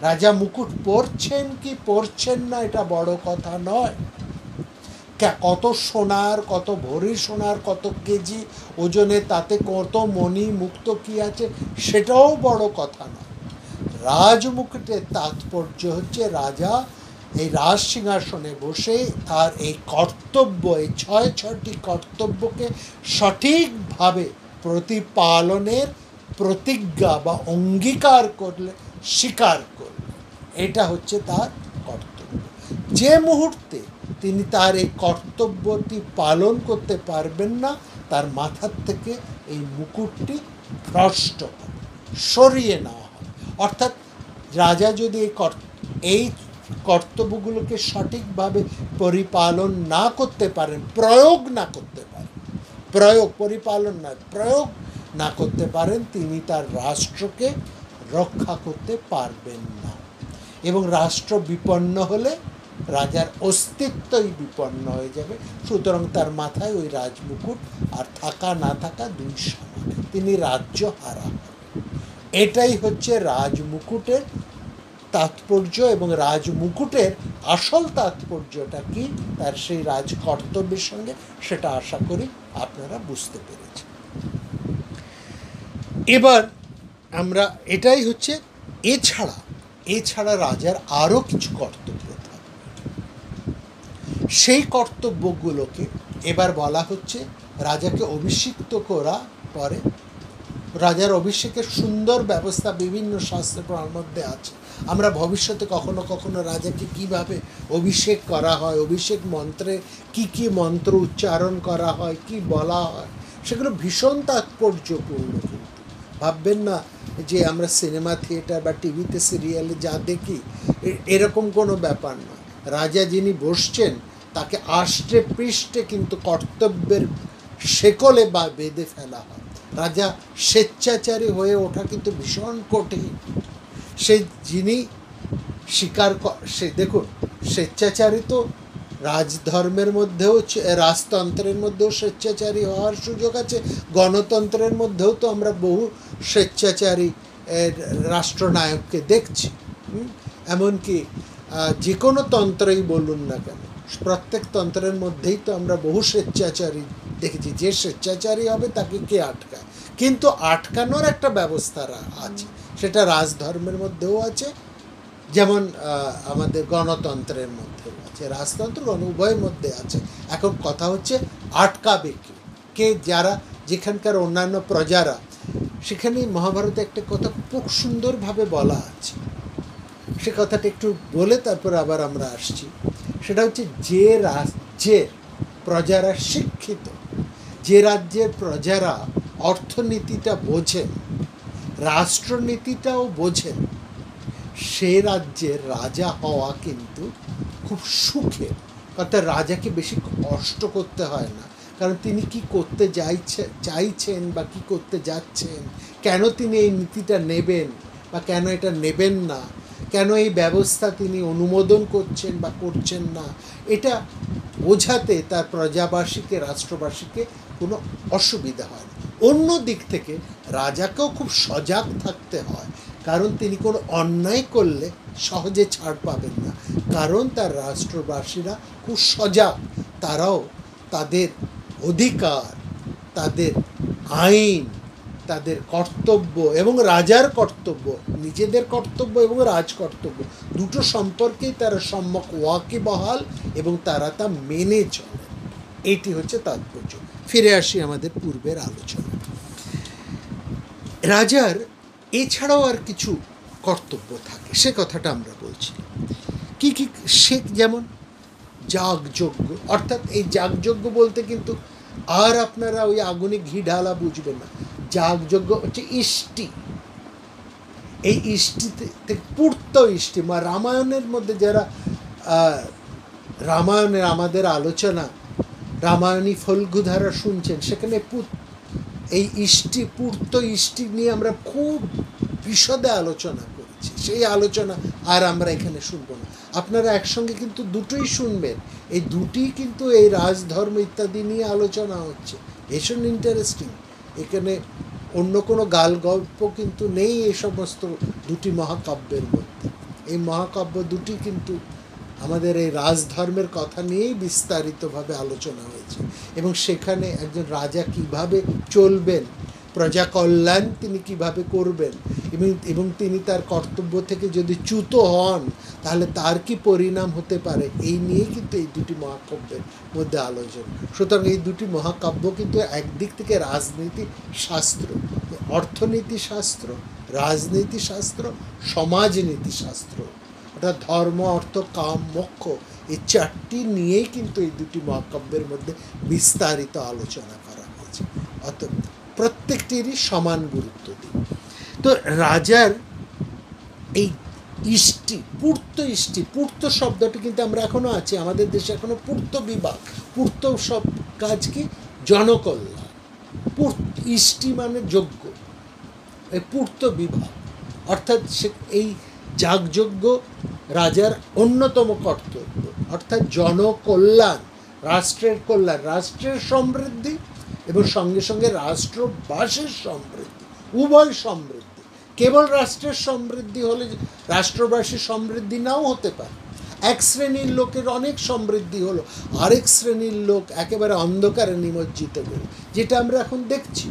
রাজা মুকুট পরছেন কি পরছেন না এটা বড় কথা নয়, কত সোনার, কত ভরি সোনার, কত কেজি ওজনে, তাতে কত মণি মুক্ত কি আছে সেটাও বড় কথা নয়। রাজমুকুটের তাৎপর্য হচ্ছে রাজা এই রাজ সিংহাসনে বসে তার এই কর্তব্য, এই 6টি কর্তব্যকে সঠিকভাবে প্রতিপালনের প্রতিজ্ঞা বা অঙ্গীকার করলে, স্বীকার করলে, এটা হচ্ছে তার কর্তব্য। যে মুহূর্তে তিনি তার এই কর্তব্যটি পালন করতে পারবেন না, তার মাথার থেকে এই মুকুটটি ভ্রষ্ট সরিয়ে নেওয়া হয়। অর্থাৎ রাজা যদি এই কর্তব্যগুলোকে সঠিকভাবে পরিপালন না করতে পারেন, প্রয়োগ না করতে পারেন, পরিপালন না, প্রয়োগ না করতে পারেন, তিনি তার রাষ্ট্রকে রক্ষা করতে পারবেন না। এবং রাষ্ট্র বিপন্ন হলে রাজার অস্তিত্বই বিপন্ন হয়ে যাবে। সুতরাং তার মাথায় ওই রাজমুকুট আর থাকা না থাকা দুই সমান, তিনি রাজ্য হারা হবেন। এটাই হচ্ছে রাজমুকুটের তাৎপর্য। এবং রাজমুকুটের আসল তাৎপর্যটা কি তার সেই রাজ কর্তব্যের সঙ্গে, সেটা আশা করি আপনারা বুঝতে পেরেছেন। এবার আমরা এটাই হচ্ছে, এছাড়া রাজার আরও কিছু কর্তব্য থাকে। সেই কর্তব্যগুলোকে এবার বলা হচ্ছে রাজাকে অভিষিক্ত করা পরে। রাজার অভিষেকের সুন্দর ব্যবস্থা বিভিন্ন শাস্ত্রের মধ্যে আছে। আমরা ভবিষ্যতে কখনো কখনো রাজাকে কিভাবে অভিষেক করা হয়, অভিষেক মন্ত্রে কি কি মন্ত্র উচ্চারণ করা হয়, কি বলা হয়, সেগুলো ভীষণ তাৎপর্যপূর্ণ। কিন্তু ভাববেন না যে আমরা সিনেমা থিয়েটার বা টিভিতে সিরিয়ালে যা দেখি এরকম কোনো ব্যাপার না। রাজা যিনি বসছেন তাকে আষ্টে পৃষ্ঠে কিন্তু কর্তব্যের শেকলে বা বেঁধে ফেলা হয়। রাজা স্বেচ্ছাচারী হয়ে ওঠা কিন্তু ভীষণ কঠিন। যিনি সে দেখুন, স্বেচ্ছাচারী তো রাজধর্মের মধ্যেও, রাজতন্ত্রের মধ্যেও স্বেচ্ছাচারী হওয়ার সুযোগ আছে, গণতন্ত্রের মধ্যেও তো আমরা বহু স্বেচ্ছাচারী রাষ্ট্রনায়ককে দেখছি। এমনকি যে কোনো তন্ত্রই বলুন না কেন, প্রত্যেক তন্ত্রের মধ্যেই তো আমরা বহু স্বেচ্ছাচারী দেখেছি। যে স্বেচ্ছাচারী হবে তাকে কে আটকায়? কিন্তু আটকানোর একটা ব্যবস্থা আছে, সেটা রাজধর্মের মধ্যেও আছে, যেমন আমাদের গণতন্ত্রের মধ্যেও আছে, রাজতন্ত্র উভয়ের মধ্যে আছে। এখন কথা হচ্ছে আটকাবে কে? যারা যেখানকার অন্যান্য প্রজারা, সেখানে মহাভারতে একটা কথা খুব সুন্দরভাবে বলা আছে, সে কথাটা একটু বলে তারপর আবার আমরা আসছি। সেটা হচ্ছে যে রাজ্যের প্রজারা শিক্ষিত, যে রাজ্যের প্রজারা অর্থনীতিটা বোঝেন, রাষ্ট্রনীতিটাও বোঝেন, সে রাজ্যের রাজা হওয়া কিন্তু খুব সুখের। অর্থাৎ রাজাকে বেশি কষ্ট করতে হয় না, কারণ তিনি কি করতে চাইছেন বা কি করতে যাচ্ছেন, কেন তিনি এই নীতিটা নেবেন বা কেন এটা নেবেন না, কেন এই ব্যবস্থা তিনি অনুমোদন করছেন বা করছেন না, এটা বোঝাতে তার প্রজাবাসীকে, রাষ্ট্রবাসীকে কোনো অসুবিধা হয় না। অন্য দিক থেকে রাজাকেও খুব সজাগ থাকতে হয়, কারণ তিনি কোনো অন্যায় করলে সহজে ছাড় পাবেন না, কারণ তার রাষ্ট্রবাসীরা খুব সজাগ। তারাও তাদের অধিকার, তাদের আইন, তাদের কর্তব্য এবং রাজার কর্তব্য, নিজেদের কর্তব্য এবং রাজকর্তব্য দুটো সম্পর্কেই তারা সম্যক ওয়াকিবহাল এবং তারা তা মেনে চলে। এটি হচ্ছে তাৎপর্য। ফিরে আসি আমাদের পূর্বের আলোচনা। রাজার এছাড়াও আর কিছু কর্তব্য থাকে, সে কথাটা আমরা বলছি। কি কি? সে যেমন যাগযজ্ঞ, অর্থাৎ এই যাগযজ্ঞ বলতে কিন্তু আর আপনারা ওই আগুনে ঘি ঢালা বুঝবেন না। যাগযজ্ঞ হচ্ছে ইষ্টি। এই ইষ্টিতে পূর্ত ইষ্টি, রামায়ণের মধ্যে যারা রামায়ণের আমাদের আলোচনা রামায়ণী ফল্গুধারা শুনছেন, সেখানে এই পূর্ত ইষ্টি নিয়ে আমরা খুব বিশদে আলোচনা করেছি। সেই আলোচনা আর আমরা এখানে শুনবো না। আপনারা একসঙ্গে কিন্তু দুটোই শুনবেন, এই দুটি কিন্তু এই রাজধর্ম ইত্যাদি নিয়ে আলোচনা হচ্ছে, ভীষণ ইন্টারেস্টিং। এখানে অন্য কোনো গাল গল্প কিন্তু নেই এই সমস্ত দুটি মহাকাব্যের মধ্যে। এই মহাকাব্য দুটি কিন্তু আমাদের এই রাজধর্মের কথা নিয়েই বিস্তারিতভাবে আলোচনা হয়েছে, এবং সেখানে একজন রাজা কিভাবে চলবেন, প্রজা কল্যাণ তিনি কিভাবে করবেন, এবং তিনি তার কর্তব্য থেকে যদি চ্যুত হন তাহলে তার কি পরিণাম হতে পারে, এই নিয়েই কিন্তু এই দুটি মহাকাব্যের মধ্যে আলোচনা। সুতরাং এই দুটি মহাকাব্য কিন্তু একদিক থেকে রাজনীতি শাস্ত্র, অর্থনীতি শাস্ত্র, রাজনীতি শাস্ত্র, সমাজনীতি শাস্ত্র, অর্থাৎ ধর্ম, অর্থ, কাম, মোক্ষ, এই চারটি নিয়েই কিন্তু এই দুটি মহাকাব্যের মধ্যে বিস্তারিত আলোচনা করা হয়েছে। অর্থাৎ প্রত্যেকটিরই সমান গুরুত্ব দিই। তো রাজার এই ইষ্টি, পূর্ত শব্দটি কিন্তু আমরা এখনো আছে আমাদের দেশে, এখনো পূর্ত বিভাগ, পূর্ত সব কাজ কি জনকল্যাণ, ইষ্টি মানে যজ্ঞ, এই পূর্ত বিভাগ অর্থাৎ এই যাগযজ্ঞ রাজার অন্যতম কর্তব্য, অর্থাৎ জনকল্যাণ, রাষ্ট্রের কল্যাণ, রাষ্ট্রের সমৃদ্ধি এবং সঙ্গে সঙ্গে রাষ্ট্রবাসীর সমৃদ্ধি, উভয় সমৃদ্ধি। কেবল রাষ্ট্রের সমৃদ্ধি হলে রাষ্ট্রবাসীর সমৃদ্ধি নাও হতে পারে। এক শ্রেণীর লোকের অনেক সমৃদ্ধি হলো, আরেক শ্রেণীর লোক একেবারে অন্ধকারে নিমজ্জিত করে, যেটা আমরা এখন দেখছি।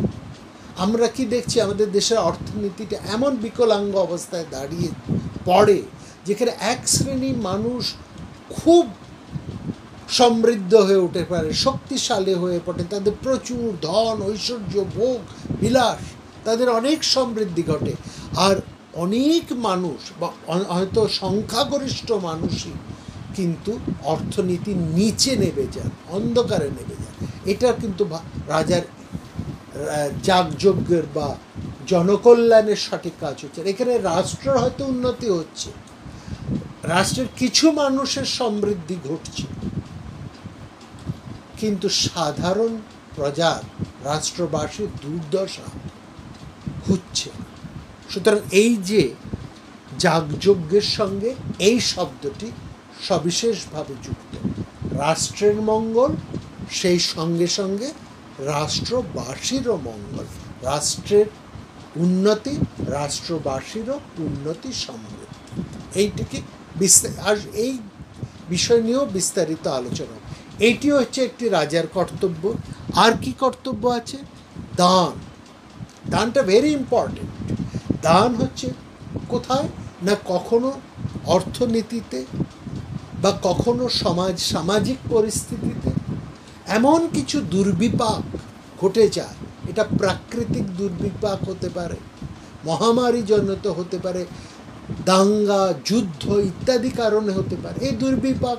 আমরা কি দেখছি, আমাদের দেশের অর্থনীতিটা এমন বিকলাঙ্গ অবস্থায় দাঁড়িয়ে পড়ে, যেখানে এক শ্রেণীর মানুষ খুব সমৃদ্ধ হয়ে উঠে পারে, শক্তিশালী হয়ে পড়ে, তাদের প্রচুর ধন, ঐশ্বর্য, ভোগ বিলাস, তাদের অনেক সমৃদ্ধি ঘটে। আর অনেক মানুষ বা হয়তো সংখ্যাগরিষ্ঠ মানুষই কিন্তু অর্থনীতির নিচে নেমে যান, অন্ধকারে নেমে যান। এটা কিন্তু রাজার যাগযজ্ঞের বা জনকল্যাণের সঠিক কাজ হচ্ছে। এখানে রাষ্ট্রের হয়তো উন্নতি হচ্ছে, রাষ্ট্রের কিছু মানুষের সমৃদ্ধি ঘটছে, কিন্তু সাধারণ প্রজার, রাষ্ট্রবাসীর দুর্দশা হচ্ছে। সুতরাং এই যে যাগযজ্ঞের সঙ্গে এই শব্দটি সবিশেষভাবে যুক্ত, রাষ্ট্রের মঙ্গল, সেই সঙ্গে সঙ্গে রাষ্ট্রবাসীরও মঙ্গল, রাষ্ট্রের উন্নতি, রাষ্ট্রবাসীরও উন্নতি, সমৃদ্ধি, এইটিকে আর এই বিষয় নিয়েও বিস্তারিত আলোচনা। এইটি হচ্ছে একটি রাজার কর্তব্য। আর কি কর্তব্য আছে? দান। দানটা ভেরি ইম্পর্টেন্ট। দান হচ্ছে কোথায় না, কখনো অর্থনীতিতে বা কখনো সামাজিক পরিস্থিতিতে এমন কিছু দুর্বিপাক ঘটে যায়, এটা প্রাকৃতিক দুর্বিপাক হতে পারে, মহামারী জনিত হতে পারে, দাঙ্গা, যুদ্ধ ইত্যাদি কারণে হতে পারে। এই দুর্বিপাক,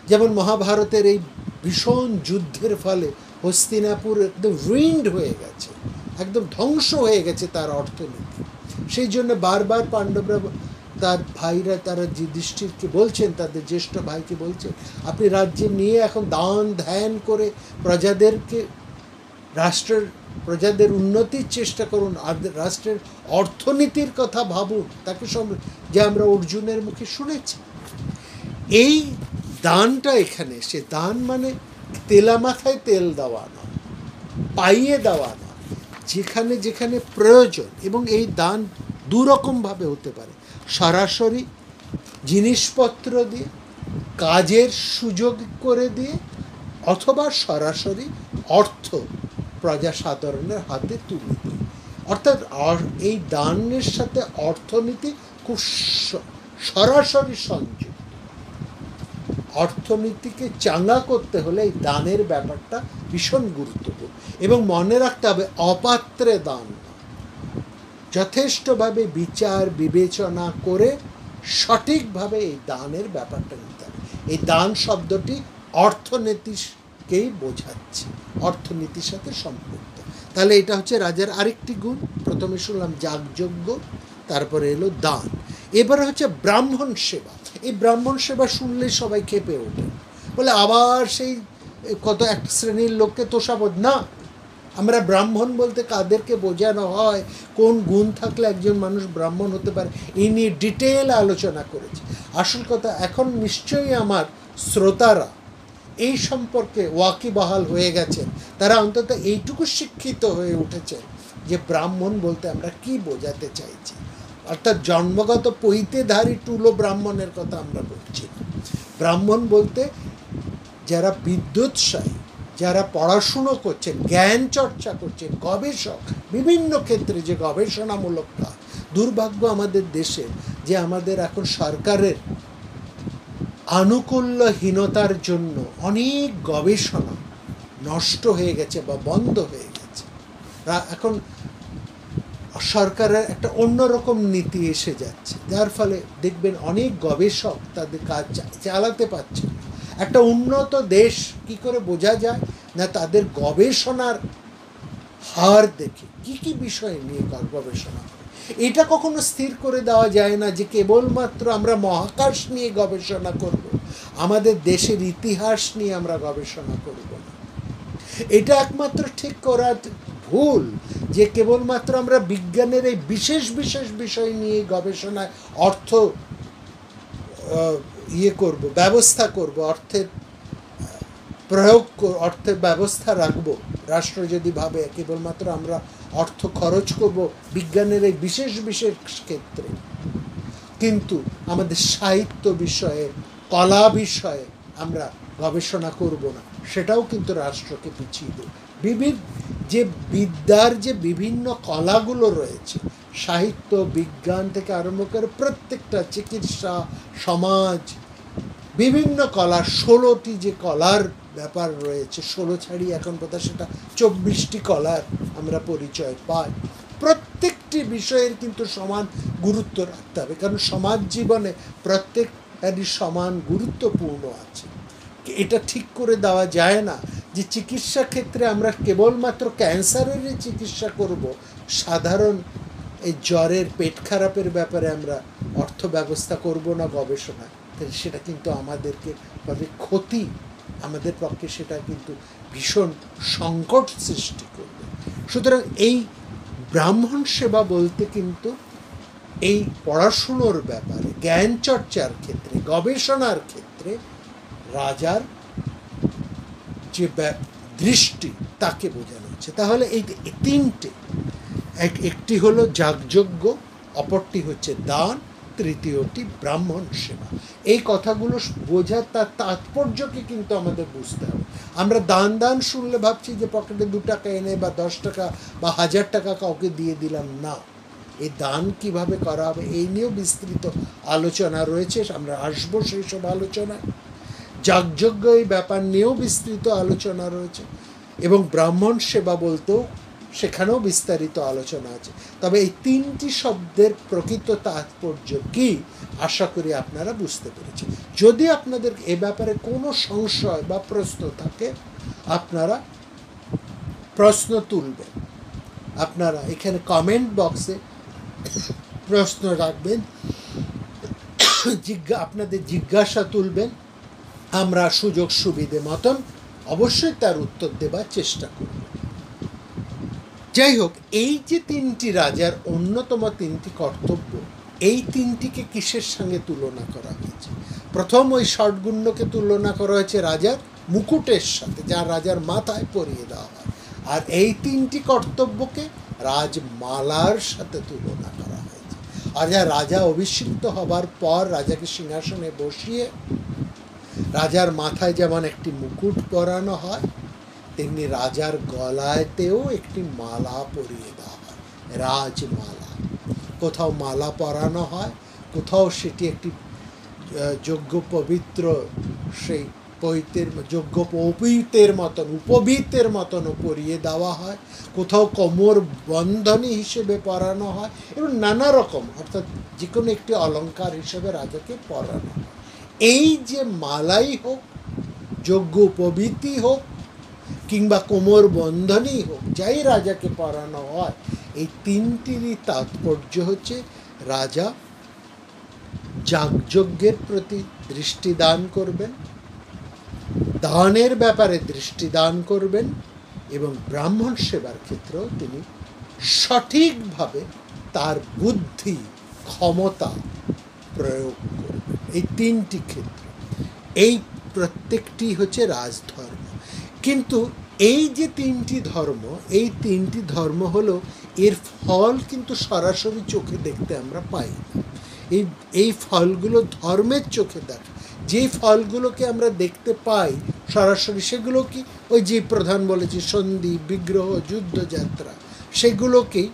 যেমন মহাভারতের এই ভীষণ যুদ্ধের ফলে হস্তিনাপুর একদম রুইন্ড হয়ে গেছে, একদম ধ্বংস হয়ে গেছে তার অর্থনীতি। সেই জন্য বারবার পাণ্ডবরা, তার ভাইরা, তারা যুধিষ্ঠিরকে বলছেন, তাদের জ্যেষ্ঠ ভাইকে বলছেন, আপনি রাজ্যে নিয়ে এখন দান ধ্যান করে প্রজাদের উন্নতির চেষ্টা করুন, আর রাষ্ট্রের অর্থনীতির কথা ভাবুন, তাকে যে আমরা অর্জুনের মুখে শুনেছি। এই দানটা এখানে, সে দান মানে তেলা মাথায় তেল দেওয়া নয়, পাইয়ে দেওয়া নয়, যেখানে যেখানে প্রয়োজন। এবং এই দান দুরকমভাবে হতে পারে, সরাসরি জিনিসপত্র দিয়ে, কাজের সুযোগ করে দিয়ে, অথবা সরাসরি অর্থ প্রজা সাধারণের হাতে তুলে দিয়ে। অর্থাৎ এই দানের সাথে অর্থনীতি খুব সরাসরি সংযুক্ত। অর্থনীতিকে চাঙ্গা করতে হলে এই দানের ব্যাপারটা ভীষণ গুরুত্বপূর্ণ, এবং মনে রাখতে হবে অপাত্রে দান, যথেষ্টভাবে বিচার বিবেচনা করে সঠিকভাবে এই দানের ব্যাপারটা নিতে হবে। এই দান শব্দটি অর্থনীতিকেই বোঝাচ্ছে, অর্থনীতির সাথে সম্পৃক্ত। তাহলে এটা হচ্ছে রাজার আরেকটি গুণ। প্রথমে শুনলাম যাগযজ্ঞ, তারপরে এলো দান, এবারে হচ্ছে ব্রাহ্মণ সেবা। এই ব্রাহ্মণ সেবা শুনলে সবাই ক্ষেপে ওঠে, বলে আবার সেই কত এক শ্রেণীর লোককে তোষাবোধ না। আমরা ব্রাহ্মণ বলতে কাদেরকে বোঝানো হয়, কোন গুণ থাকলে একজন মানুষ ব্রাহ্মণ হতে পারে, এই নিয়ে ডিটেল আলোচনা করেছি। আসল কথা, এখন নিশ্চয়ই আমার শ্রোতারা এই সম্পর্কে ওয়াকিবহাল হয়ে গেছেন, তারা অন্তত এইটুকু শিক্ষিত হয়ে উঠেছেন যে ব্রাহ্মণ বলতে আমরা কি বোঝাতে চাইছি। অর্থাৎ জন্মগত পৈতেধারী টুলো ব্রাহ্মণের কথা আমরা বলছি না। ব্রাহ্মণ বলতে যারা বিদ্যুৎসাহী, যারা পড়াশুনো করছেন, জ্ঞান চর্চা করছেন, গবেষক, বিভিন্ন ক্ষেত্রে যে গবেষণামূলক কাজ। দুর্ভাগ্য আমাদের দেশে যে আমাদের এখন সরকারের আনুকূল্যহীনতার জন্য অনেক গবেষণা নষ্ট হয়ে গেছে বা বন্ধ হয়ে গেছে। এখন সরকারের একটা অন্যরকম নীতি এসে যাচ্ছে, যার ফলে দেখবেন অনেক গবেষক তাদের কাজ চালাতে পারছে। একটা উন্নত দেশ কি করে বোঝা যায় না, তাদের গবেষণার হার দেখে কি কি বিষয় নিয়ে গবেষণা করে। এটা কখনো স্থির করে দেওয়া যায় না যে কেবলমাত্র আমরা মহাকাশ নিয়ে গবেষণা করব, আমাদের দেশের ইতিহাস নিয়ে আমরা গবেষণা করব না। এটা একমাত্র ঠিক করা ভুল যে কেবলমাত্র আমরা বিজ্ঞানের এই বিশেষ বিশেষ বিষয় নিয়ে গবেষণায় অর্থ করব, ব্যবস্থা করব, অর্থের প্রয়োগ, অর্থের ব্যবস্থা রাখব। রাষ্ট্র যদি ভাবে কেবলমাত্র আমরা অর্থ খরচ করব বিজ্ঞানের এই বিশেষ বিশেষ ক্ষেত্রে, কিন্তু আমাদের সাহিত্য বিষয়ে, কলা বিষয়ে আমরা গবেষণা করব না, সেটাও কিন্তু রাষ্ট্রকে পিছিয়ে দেবে। যে বিদ্যার যে বিভিন্ন কলাগুলো রয়েছে, সাহিত্য, বিজ্ঞান থেকে আরম্ভ করে প্রত্যেকটা, চিকিৎসা, সমাজ, বিভিন্ন কলা, 16টি যে কলার ব্যাপার রয়েছে, 16 ছাড়ি এখন বোধহয় সেটা 24টি কলার আমরা পরিচয় পাই। প্রত্যেকটি বিষয়ের কিন্তু সমান গুরুত্ব রাখতে হবে, কারণ সমাজ জীবনে প্রত্যেকটারই সমান গুরুত্বপূর্ণ আছে। এটা ঠিক করে দেওয়া যায় না যে চিকিৎসা ক্ষেত্রে আমরা কেবলমাত্র ক্যান্সারেরই চিকিৎসা করব, সাধারণ এই জ্বরের, পেট খারাপের ব্যাপারে আমরা অর্থ ব্যবস্থা করব না গবেষণায়। তাহলে সেটা কিন্তু আমাদেরকে ক্ষতি, আমাদের পক্ষে সেটা কিন্তু ভীষণ সংকট সৃষ্টি করবে। সুতরাং এই ব্রাহ্মণ সেবা বলতে কিন্তু এই পড়াশুনোর ব্যাপারে, জ্ঞান চর্চার ক্ষেত্রে, গবেষণার ক্ষেত্রে রাজার যে দৃষ্টি তাকে বোঝানো হচ্ছে। তাহলে এই তিনটে, একটি হলো যাগযজ্ঞ, অপরটি হচ্ছে দান, তৃতীয়টি ব্রাহ্মণ সেবা। এই কথাগুলো বোঝার তার তাৎপর্যকে কিন্তু আমাদের বুঝতে হবে। আমরা দান শুনলে ভাবছি যে পকেটে 2 টাকা এনে বা 10 টাকা বা 1000 টাকা কাউকে দিয়ে দিলাম, না। এই দান কিভাবে করা হবে এই নিয়েও বিস্তৃত আলোচনা রয়েছে, আমরা আসবো সেই সব আলোচনায়। যাগযজ্ঞ এই ব্যাপার নিয়েও বিস্তৃত আলোচনা রয়েছে, এবং ব্রাহ্মণ সেবা বলতেও সেখানেও বিস্তারিত আলোচনা আছে। তবে এই 3টি শব্দের প্রকৃত তাৎপর্য কি আশা করি আপনারা বুঝতে পেরেছেন। যদি আপনাদের এ ব্যাপারে কোনো সংশয় বা প্রশ্ন থাকে, আপনারা প্রশ্ন তুলবেন। আপনারা এখানে কমেন্ট বক্সে প্রশ্ন রাখবেন, আপনাদের জিজ্ঞাসা তুলবেন, আমরা সুযোগ সুবিধে মতন অবশ্যই তার উত্তর দেবার চেষ্টা করব। যাই হোক, এই যে 3টি রাজার অন্যতম 3টি কর্তব্য, এই 3টিকে কিসের সঙ্গে তুলনা করা হয়েছে? প্রথম ওই ষটগুণ্যকে তুলনা করা হয়েছে রাজার মুকুটের সাথে, যা রাজার মাথায় পরিয়ে দেওয়া হয়। আর এই 3টি কর্তব্যকে রাজমালার সাথে তুলনা করা হয়েছে। আর যা রাজা অভিষিক্ত হবার পর রাজাকে সিংহাসনে বসিয়ে রাজার মাথায় যেমন একটি মুকুট পরানো হয়, তেমনি রাজার গলায়তেও একটি মালা পরিয়ে দেওয়া হয়, রাজমালা। কোথাও মালা পরানো হয়, কোথাও সেটি একটি যোগ্য পবিত্র, সেই যোগ্য পবিত্রের মতন, উপবীতের মতনও পরিয়ে দেওয়া হয়, কোথাও কোমর বন্ধনী হিসেবে পরানো হয়, এবং নানা রকম, অর্থাৎ যে কোনো একটি অলঙ্কার হিসেবে রাজাকে পরানো হয়। এই যে মালাই হোক, যোগ্য উপবীতই হোক, কিংবা কোমর বন্ধনী হোক, যাই রাজাকে পরানো হয়, এই 3টিরই তাৎপর্য হচ্ছে রাজা যাগযজ্ঞের প্রতি দৃষ্টি দান করবেন, দানের ব্যাপারে দৃষ্টি দান করবেন এবং ব্রাহ্মণ সেবার ক্ষেত্রেও তিনি সঠিকভাবে তার বুদ্ধি ক্ষমতা প্রয়োগ করবেন। এই তিনটি ক্ষেত্র, এই প্রত্যেকটি হচ্ছে রাজধর্ম। কিন্তু এই যে তিনটি ধর্ম, এই তিনটি ধর্ম হলো, এর ফল কিন্তু সরাসরি চোখে দেখতে আমরা পাই না। এই ফলগুলো ধর্মের চোখে দেখা, যেই ফলগুলোকে আমরা দেখতে পাই সরাসরি, সেগুলো কি ওই যে প্রধান বলেছি সন্ধি, বিগ্রহ, যুদ্ধযাত্রা, সেগুলোকেই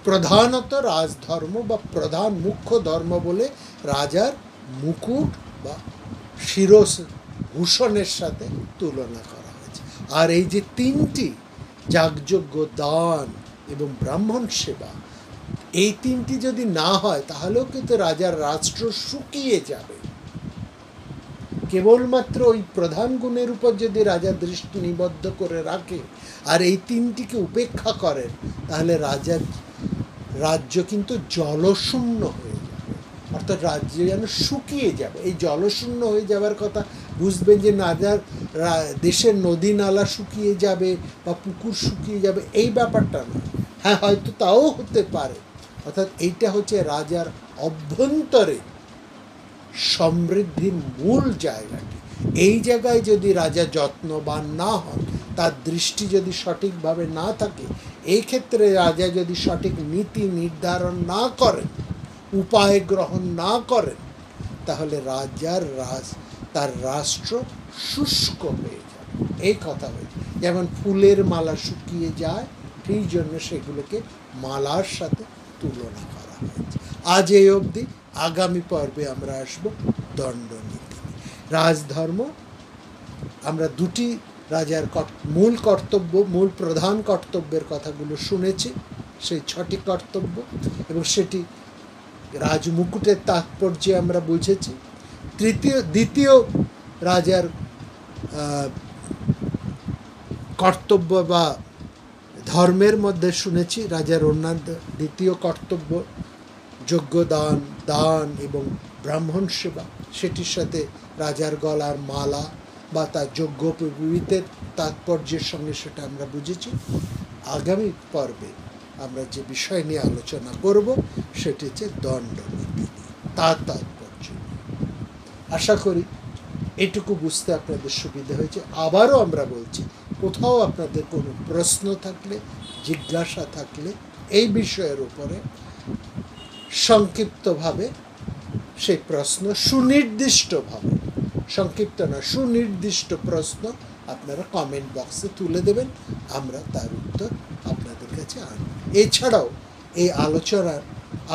প্রধানত রাজধর্ম বা প্রধান মুখ্য ধর্ম বলে রাজার মুকুট বা শিরভূষণের সাথে তুলনা করা হয়েছে। আর এই যে তিনটি যাগযজ্ঞ, দান এবং ব্রাহ্মণ সেবা, এই তিনটি যদি না হয় তাহলেও কিন্তু রাজার রাষ্ট্র শুকিয়ে যাবে। কেবলমাত্র ওই প্রধান গুণের উপর যদি রাজা দৃষ্টি নিবদ্ধ করে রাখে আর এই তিনটিকে উপেক্ষা করেন, তাহলে রাজ্য কিন্তু জলশূন্য হয়ে যাবে, অর্থাৎ রাজ্য যেন শুকিয়ে যাবে। এই জলশূন্য হয়ে যাবার কথা বুঝবেন যে রাজার দেশের নদী নালা শুকিয়ে যাবে বা পুকুর শুকিয়ে যাবে, এই ব্যাপারটা না। হ্যাঁ, হয়তো তাও হতে পারে। অর্থাৎ এইটা হচ্ছে রাজার অভ্যন্তরে সমৃদ্ধির মূল জায়গাটি। এই জায়গায় যদি রাজা যত্নবান না হন, তার দৃষ্টি যদি সঠিকভাবে না থাকে, এই ক্ষেত্রে রাজা যদি সঠিক নীতি নির্ধারণ না করেন, উপায় গ্রহণ না করেন, তাহলে তার রাষ্ট্র শুষ্ক হয়ে যাবে। এই কথা হয়েছে, যেমন ফুলের মালা শুকিয়ে যায়, সেই জন্য সেগুলোকে মালার সাথে তুলনা করা হয়েছে। আজ এই অবধি। আগামী পর্বে আমরা আসব দণ্ডনীতি। রাজধর্ম, আমরা দুটি রাজার মূল কর্তব্য, মূল প্রধান কর্তব্যের কথাগুলো শুনেছি, সেই 6টি কর্তব্য, এবং সেটি রাজমুকুটের তাৎপর্যে আমরা বুঝেছি। দ্বিতীয় রাজার কর্তব্য বা ধর্মের মধ্যে শুনেছি রাজার অন্যান্য দ্বিতীয় কর্তব্য যজ্ঞদান, দান এবং ব্রাহ্মণ সেবা, সেটির সাথে রাজার গলার মালা বা তার যজ্ঞোপবীতের তাৎপর্যের সঙ্গে সেটা আমরা বুঝেছি। আগামী পর্বে আমরা যে বিষয় নিয়ে আলোচনা করব সেটি হচ্ছে দণ্ডনীতি, তার তাৎপর্য। আশা করি এটুকু বুঝতে আপনাদের সুবিধা হয়েছে। আবারও আমরা বলছি, কোথাও আপনাদের কোনো প্রশ্ন থাকলে, জিজ্ঞাসা থাকলে এই বিষয়ের উপরে সংক্ষিপ্তভাবে সেই প্রশ্ন, সুনির্দিষ্টভাবে, সংক্ষিপ্ত না সুনির্দিষ্ট প্রশ্ন আপনারা কমেন্ট বক্সে তুলে দেবেন, আমরা তার উত্তর আপনাদের কাছে আনব। এছাড়াও এই আলোচনার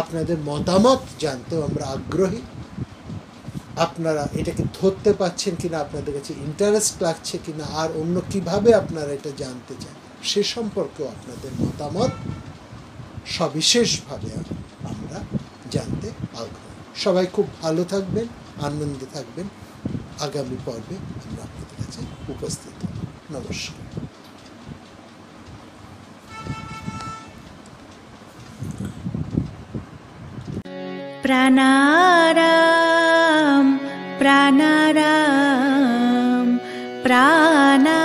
আপনাদের মতামত জানতেও আমরা আগ্রহী। আপনারা এটাকে ধরতে পাচ্ছেন কিনা, আপনাদের কাছে ইন্টারেস্ট লাগছে কিনা, আর অন্য কিভাবে আপনারা এটা জানতে চান, সে সম্পর্কেও আপনাদের মতামত সবিশেষভাবে আমরা জানতে আগ্রহী। সবাই খুব ভালো থাকবেন, আনন্দে থাকবেন। আগামী পর্বে আমরা আপনাদের কাছে উপস্থিত হব। নমস্কার। প্রাণারাম প্রাণারাম প্রাণা